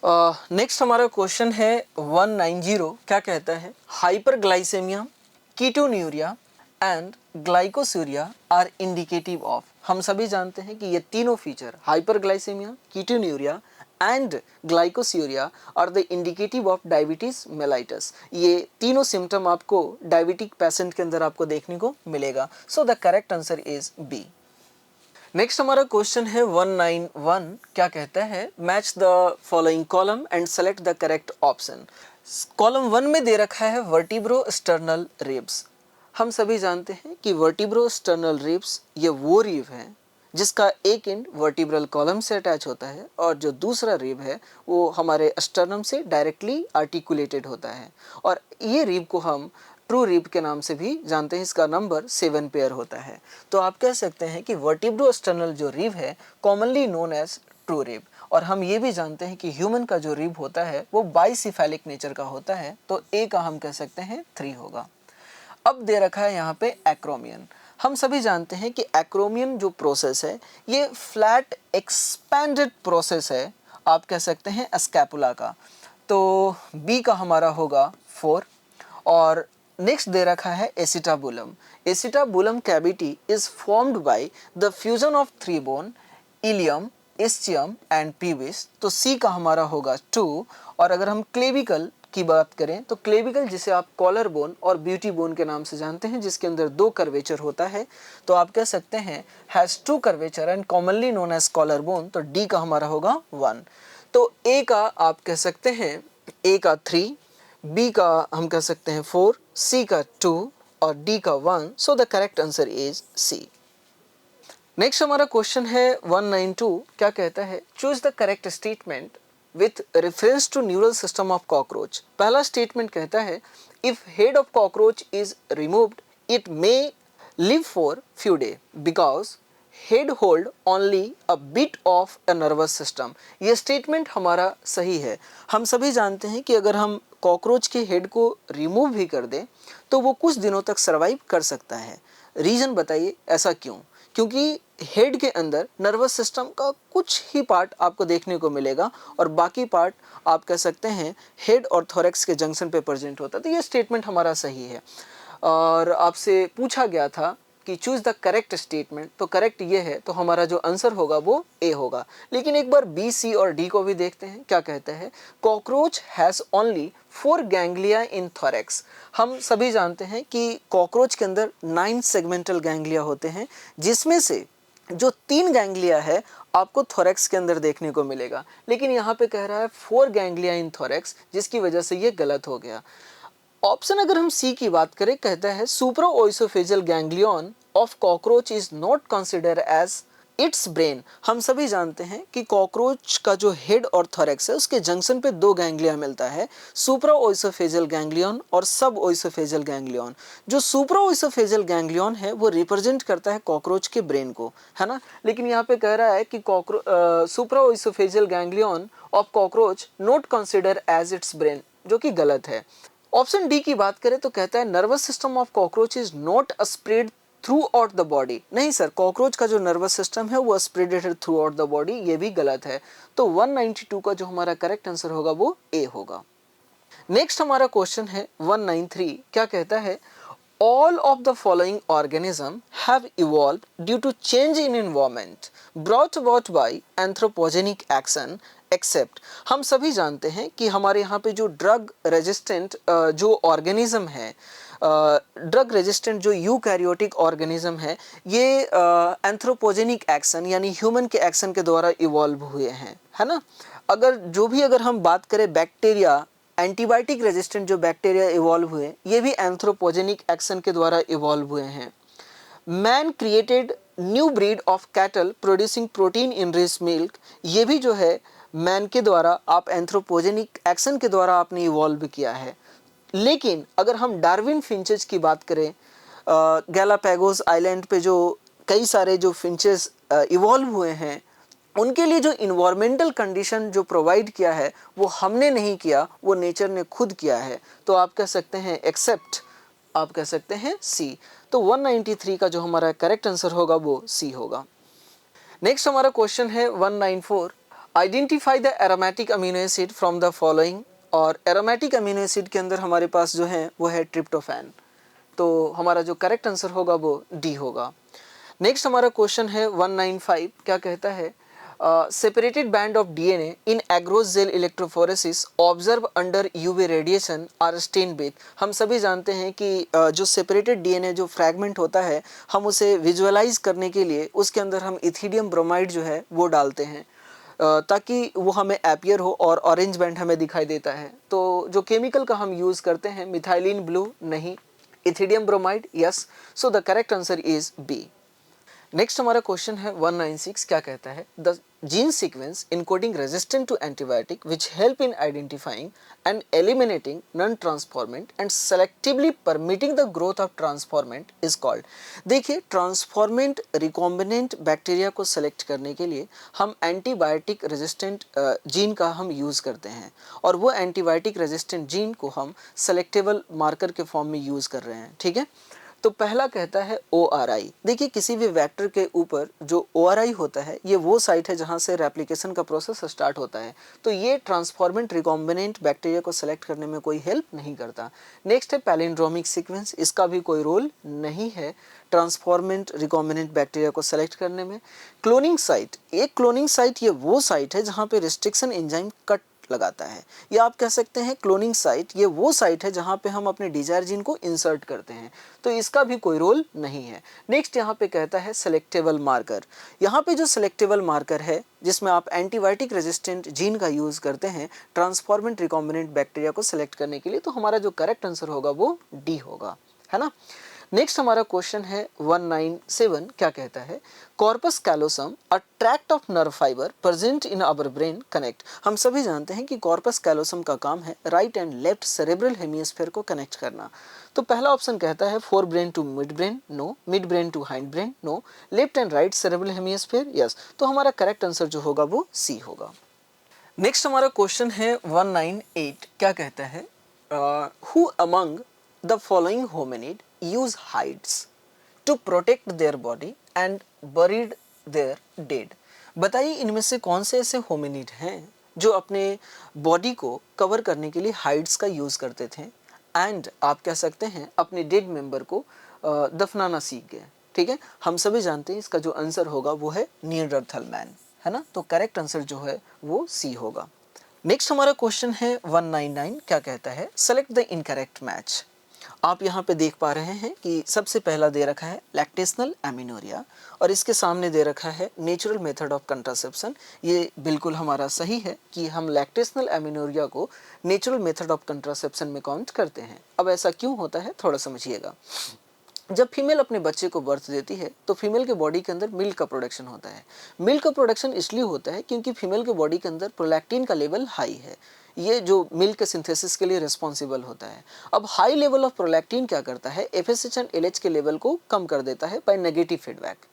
नेक्स्ट हमारा क्वेश्चन है 190। क्या कहता है, hyperglycaemia, ketonuria and glycosuria are indicative of. हम सभी जानते हैं कि ये तीनों feature, hyperglycaemia, ketonuria and glycosuria are the indicative of diabetes mellitus. ये तीनों सिम्टम आपको डायबिटिक पेशेंट के अंदर आपको देखने को मिलेगा। So the correct answer is B. Next हमारा क्वेश्चन है 191। क्या कहता है, match the following column and select the correct option. Column 1 में दे रखा है वर्टिब्रोस्टर्नल रिब्स। हम सभी जानते हैं कि वर्टिब्रोस्टर्नल रिब्स ये वो रिब है जिसका एक एंड वर्टिब्रल कॉलम से अटैच होता है और जो दूसरा रिब है वो हमारे स्टर्नम से डायरेक्टली आर्टिकुलेटेड होता है। और ये रिब को हम ट्रू रिब के नाम से भी जानते हैं, इसका नंबर 7 पेयर होता है। तो आप कह सकते हैं कि वर्टिब्रोस्टर्नल जो रिब है commonly known as true rib. और हम ये भी जानते हैं कि ह्यूमन का जो रिब होता है वो बाइसिफेलिक नेचर का होता है। तो ए का हम कह सकते हैं 3 होगा। अब दे रखा है यहाँ पे एक्रोमियन। हम सभी जानते हैं कि एक्रोमियन जो प्रोसेस है ये फ्लैट एक्सपैंडेड प्रोसेस है, आप कह सकते हैं स्कैपुला का। तो बी का हमारा होगा 4। और नेक्स्ट दे रखा है acetabulum. Acetabulum cavity is formed by the fusion of 3 bone, ilium, ischium and pubis. तो सी का हमारा होगा 2। और अगर हम क्लेविकल की बात करें तो क्लेविकल जिसे आप कॉलर बोन और ब्यूटी बोन के नाम से जानते हैं, जिसके अंदर 2 कर्वेचर होता है, तो आप कह सकते हैं has 2 curvature and commonly known as collar bone. तो डी का हमारा होगा 1। तो ए का आप कह सकते हैं ए का 3, बी का हम कह सकते हैं 4, सी का 2, और डी का 1, so the correct answer is C. Next हमारा क्वेश्चन है 192, क्या कहता है, choose the correct statement with reference to neural system of cockroach. पहला स्टेटमेंट कहता है if head of cockroach is removed it may live for few day because head hold only a bit of a nervous system. ये statement हमारा सही है। हम सभी जानते हैं कि अगर हम कॉकरोच के हेड को रिमूव भी कर दें तो वो कुछ दिनों तक सरवाइव कर सकता है। रीज़न बताइए ऐसा क्यों? क्योंकि हेड के अंदर नर्वस सिस्टम का कुछ ही पार्ट आपको देखने को मिलेगा और बाकी पार्ट आप कह सकते हैं हेड और थोरैक्स के जंक्शन पे प्रेजेंट होता है। तो ये स्टेटमेंट हमारा सही है। और आपसे पूछा गया था कि चूज द करेक्ट स्टेटमेंट, तो करेक्ट ये है, तो हमारा जो आंसर होगा वो ए होगा। लेकिन एक बार बी, सी और डी को भी देखते हैं। क्या कहते हैं, cockroach has only 4 ganglia in thorax. हम सभी जानते हैं कि कॉकरोच के अंदर 9 सेगमेंटल गैंग्लिया होते हैं, जिसमें से जो 3 गैंग्लिया है आपको थोरैक्स के अंदर देखने को मिलेगा। लेकिन यहाँ पे कह रहा है 4 गैंग्लिया इन थोरैक्स, जिसकी वजह से ये गलत हो गया। ऑप्शन अगर हम सी की बात करें, कहता है supraoesophageal ganglion of cockroach is not consider as its brain. हम सभी जानते हैं कि कॉकरोच का जो हेड और थोरैक्स है उसके जंक्शन पे 2 गैंग्लिया मिलता है, सुप्राओइसोफेजियल गैंग्लियन और सब ओइसोफेजियल गैंग्लियन। जो सुप्राओइसोफेजियल गैंग्लियन है वो रिप्रेजेंट करता है कॉकरोच के ब्रेन को, है ना। लेकिन यहाँ पे कह रहा है कि supraoesophageal ganglion of cockroach not consider as its brain, जो कि गलत है। ऑप्शन डी की बात करें तो कहता है nervous system of cockroach is not spread through out the body. नहीं सर, कॉकरोच का जो नर्वस सिस्टम है वो spreaded through out the body, ये भी गलत है। तो 192 का जो हमारा करेक्ट आंसर होगा वो ए होगा। नेक्स्ट हमारा क्वेश्चन है 193, क्या कहता है, all of the following organisms have evolved due to change in environment brought about by anthropogenic action except. हम सभी जानते हैं कि हमारे यहाँ पे जो ड्रग रेजिस्टेंट जो ऑर्गेनिज्म है, ड्रग रेजिस्टेंट जो यूकैरियोटिक ऑर्गेनिज्म है, ये एंथ्रोपोजेनिक एक्शन यानी ह्यूमन के एक्शन के द्वारा इवॉल्व हुए हैं, है ना। अगर हम बात करें बैक्टीरिया, एंटीबायोटिक रेजिस्टेंट जो बैक्टीरिया इवॉल्व हुए, ये भी एंथ्रोपोजेनिक एक्शन के द्वारा इवॉल्व हुए हैं। Man created new breed of cattle producing protein in rich milk, ये भी जो है मैन के द्वारा, आप एंथ्रोपोजेनिक एक्शन के द्वारा आपने इवॉल्व किया है। लेकिन अगर हम डार्विन फिंचेस की बात करें, गैलापैगोस आइलैंड पे जो कई सारे जो फिंचेस इवॉल्व हुए हैं, उनके लिए जो इन्वायरमेंटल कंडीशन जो प्रोवाइड किया है वो हमने नहीं किया, वो नेचर ने खुद किया है। तो आप कह सकते हैं एक्सेप्ट, आप कह सकते हैं सी। तो 193 का जो हमारा करेक्ट आंसर होगा वो सी होगा। नेक्स्ट हमारा क्वेश्चन है 194, identify the aromatic amino acid from the following. और एरोमेटिक अमीनो एसिड के अंदर हमारे पास जो है वो है ट्रिप्टोफैन। तो हमारा जो करेक्ट आंसर होगा वो डी होगा। नेक्स्ट हमारा क्वेश्चन है 195, क्या कहता है, separated band of DNA in agarose gel electrophoresis observe under UV radiation are stain with. हम सभी जानते हैं कि जो सेपरेटेड डीएनए जो फ्रैगमेंट होता है, हम उसे विजुअलाइज करने के लिए उसके अंदर हम इथीडियम ब्रोमाइड जो है वो डालते हैं ताकि वो हमें एपियर हो और ऑरेंज बैंड हमें दिखाई देता है। तो जो केमिकल का हम यूज़ करते हैं, मिथाइलिन ब्लू नहीं, ethidium bromide, yes. So the correct answer is B. Next हमारा क्वेश्चन है 196, क्या कहता है, the gene sequence encoding resistant to antibiotic which help in identifying and eliminating non transformant and selectively permitting the growth of transformant is called. देखिए, transformant recombinant bacteria को select करने के लिए हम एंटीबायोटिक रेजिस्टेंट जीन का हम use करते हैं, और वो एंटीबायोटिक रेजिस्टेंट जीन को हम सेलेक्टेबल मार्कर के फॉर्म में यूज़ कर रहे हैं, ठीक है। तो पहला कहता है ORI। देखिए, किसी भी वेक्टर के ऊपर जो ORI होता है, ये वो साइट है जहाँ से रेप्लिकेशन का प्रोसेस स्टार्ट होता है। तो ये ट्रांसफॉर्मेंट रिकॉम्बिनेंट बैक्टीरिया को सेलेक्ट करने में कोई हेल्प नहीं करता। नेक्स्ट है पैलिंड्रोमिक सीक्वेंस, इसका भी कोई रोल नहीं है ट्रांसफॉर्मेंट रिकॉम्बिनेंट बैक्टीरिया को सेलेक्ट करने में। क्लोनिंग साइट, एक क्लोनिंग साइट ये वो साइट है जहाँ पे रिस्ट्रिक्शन एंजाइम कट लगाता है, या आप कह सकते हैं क्लोनिंग साइट ये वो साइट है जहां पे हम अपने डिजायर जीन को इंसर्ट करते हैं। तो इसका भी कोई रोल नहीं है। नेक्स्ट यहाँ पे कहता है सेलेक्टेबल मार्कर। यहाँ पे जो सेलेक्टेबल मार्कर है जिसमें आप एंटीबायोटिक रेजिस्टेंट जीन का यूज करते हैं ट्रांसफॉर्मेंट रिकॉम्बिनेंट बैक्टीरिया को सेलेक्ट करने के लिए, तो हमारा जो करेक्ट आंसर होगा वो डी होगा, है ना। नेक्स्ट हमारा क्वेश्चन है 197, क्या कहता है? Corpus callosum a tract of nerve fibre present in our brain connect. हम सभी जानते हैं कि कॉर्पस कैलोसम का काम है right and left cerebral hemisphere को कनेक्ट करना। तो पहला ऑप्शन कहता है fore brain to mid brain, no. Mid brain to hind brain, no. Left and right cerebral hemisphere, yes. तो हमारा करेक्ट आंसर जो होगा वो सी होगा। नेक्स्ट हमारा क्वेश्चन है 198, क्या कहता है? Who among the following hominid use hides to protect their body and buried their dead. बताइए इनमें से कौन से ऐसे होमिनिड हैं जो अपने बॉडी को कवर करने के लिए हाइड्स का यूज करते थे एंड आप कह सकते हैं अपने डेड मेंबर को दफनाना सीख गए। ठीक है, हम सभी जानते हैं इसका जो आंसर होगा वो है नियंडरथल मैन, है ना। तो करेक्ट आंसर जो है वो सी होगा। नेक्स्ट हमारा क्वेश्चन है 199, क्या कहता है? Select the incorrect match. आप यहाँ पे देख पा रहे हैं कि सबसे पहला दे रखा है लैक्टेशनल एमिनोरिया और इसके सामने दे रखा है नेचुरल मेथड ऑफ कंट्रासेप्शन। ये बिल्कुल हमारा सही है कि हम लैक्टेशनल एमिनोरिया को नेचुरल मेथड ऑफ कंट्रासेप्शन में काउंट करते हैं। अब ऐसा क्यों होता है थोड़ा समझिएगा। जब फीमेल अपने बच्चे को बर्थ देती है तो फीमेल के बॉडी के अंदर मिल्क का प्रोडक्शन होता है। मिल्क का प्रोडक्शन इसलिए होता है क्योंकि फीमेल के बॉडी के अंदर प्रोलैक्टिन का लेवल हाई है, ये जो मिल्क के सिंथेसिस के लिए रिस्पॉन्सिबल होता है। अब हाई लेवल ऑफ प्रोलैक्टिन क्या करता है? एफएसएच एंड एलएच के लेवल को कम कर देता है बाय नेगेटिव फीडबैक।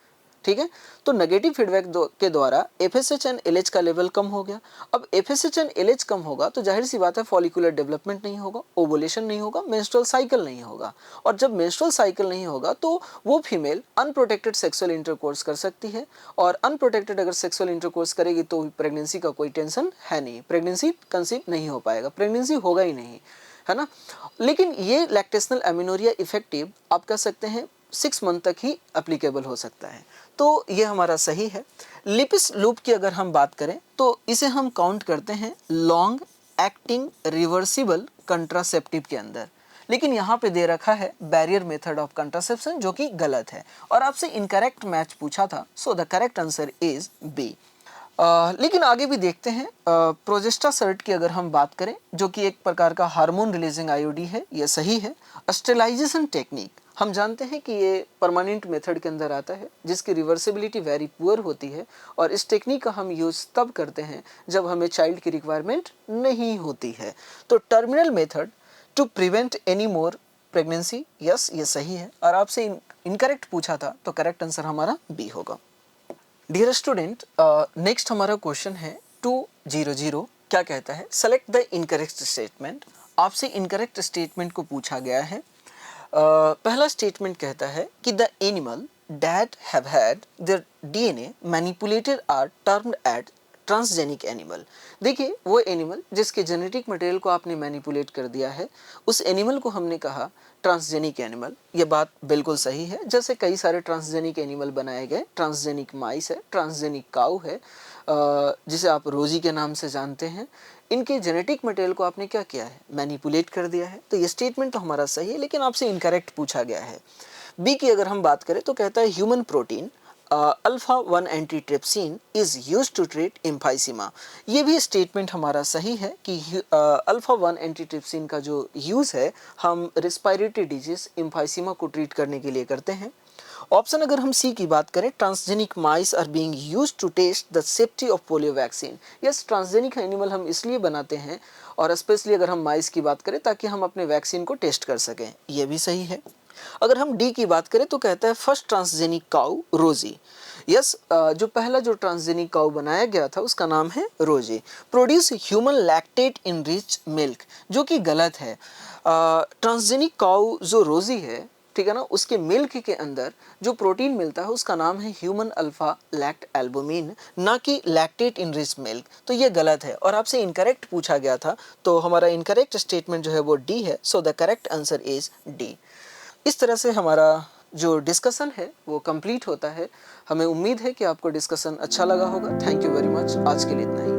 ठीक है, तो नेगेटिव फीडबैक के द्वारा एफएसएच एंड एलएच का लेवल कम हो गया। अब एफएसएच एंड एलएच कम होगा तो जाहिर सी बात है फॉलिकुलर डेवलपमेंट नहीं होगा, ओवुलेशन नहीं होगा, मेंस्ट्रुअल साइकिल नहीं होगा। और जब मेंस्ट्रुअल साइकिल नहीं होगा तो वो फीमेल अनप्रोटेक्टेड सेक्सुअल इंटरकोर्स कर सकती है और अनप्रोटेक्टेड अगर सेक्सुअल इंटरकोर्स करेगी तो प्रेगनेंसी का कोई टेंशन है नहीं, प्रेगनेंसी कंसीव नहीं हो पाएगा, प्रेगनेंसी होगा ही नहीं, है ना। लेकिन ये लैक्टेशनल एमिनोरिया इफेक्टिव आप कह सकते हैं 6 मंथ तक ही एप्लीकेबल हो सकता है। तो ये हमारा सही है। लिपिस लूप की अगर हम बात करें तो इसे हम काउंट करते हैं लॉन्ग एक्टिंग रिवर्सिबल कंट्रासेप्टिव के अंदर, लेकिन यहाँ पे दे रखा है बैरियर मेथड ऑफ कंट्रासेप्शन जो कि गलत है और आपसे इनकरेक्ट मैच पूछा था। So the correct answer is B. लेकिन आगे भी देखते हैं। प्रोजेस्टासर्ट की अगर हम बात करें जो कि एक प्रकार का हार्मोन रिलीजिंग आईओडी है, ये सही है। स्टेलाइजेशन टेक्निक हम जानते हैं कि ये परमानेंट मेथड के अंदर आता है जिसकी रिवर्सिबिलिटी वेरी पुअर होती है और इस टेक्निक का हम यूज़ तब करते हैं जब हमें चाइल्ड की रिक्वायरमेंट नहीं होती है। तो terminal method to prevent any more pregnancy, yes ये सही है। और आपसे इनकरेक्ट पूछा था तो करेक्ट आंसर हमारा बी होगा। डियर स्टूडेंट, नेक्स्ट हमारा क्वेश्चन है 200, क्या कहता है? Select the incorrect statement. आपसे इनकरेक्ट स्टेटमेंट को पूछा गया है। पहला स्टेटमेंट कहता है कि the animal that have had their DNA manipulated are termed at transgenic animal. देखिए वो एनिमल जिसके जेनेटिक मटेरियल को आपने मैनिपुलेट कर दिया है उस एनिमल को हमने कहा ट्रांसजेनिक एनिमल। ये बात बिल्कुल सही है। जैसे कई सारे ट्रांसजेनिक एनिमल बनाए गए, ट्रांसजेनिक माइस है, ट्रांसजेनिक काऊ है, जिसे आप रोजी के नाम से जानते हैं। इनके जेनेटिक मटेरियल को आपने क्या किया है? मैनिपुलेट कर दिया है। तो ये स्टेटमेंट तो हमारा सही है लेकिन आपसे इनकरेक्ट पूछा गया है। बी की अगर हम बात करें तो कहता है human protein alpha 1 antitrypsin is used to treat emphysema. ये भी स्टेटमेंट हमारा सही है कि अल्फा 1 एंटीट्रिप्सिन का जो यूज़ है हम रेस्पिरेटरी डिजीज एम्फाइसीमा को ट्रीट करने के लिए करते हैं। ऑप्शन अगर हम सी की बात करें, transgenic mice are being used to test the safety of polio vaccine. Yes, transgenic animal हम इसलिए बनाते हैं और स्पेशली अगर हम माइस की बात करें ताकि हम अपने वैक्सीन को टेस्ट कर सकें, ये भी सही है। अगर हम डी की बात करें तो कहता है फर्स्ट ट्रांसजेनिक काऊ रोजी। यस, जो पहला जो ट्रांसजेनिक काऊ बनाया गया था उसका नाम है रोजी। प्रोड्यूस ह्यूमन लैक्टेट इन रिच मिल्क, जो कि गलत है। ट्रांसजेनिक काऊ जो रोजी है, ठीक है ना, उसके मिल्क के अंदर जो प्रोटीन मिलता है उसका नाम है ह्यूमन अल्फा लैक्ट एल्बुमिन, ना कि लैक्टेट इन रिच मिल्क। तो ये गलत है और आपसे इनकरेक्ट पूछा गया था तो हमारा इनकरेक्ट स्टेटमेंट जो है वो डी है। So the correct answer is D. इस तरह से हमारा जो डिस्कशन है वो कंप्लीट होता है। हमें उम्मीद है कि आपको डिस्कशन अच्छा लगा होगा। Thank you very much. आज के लिए इतना ही।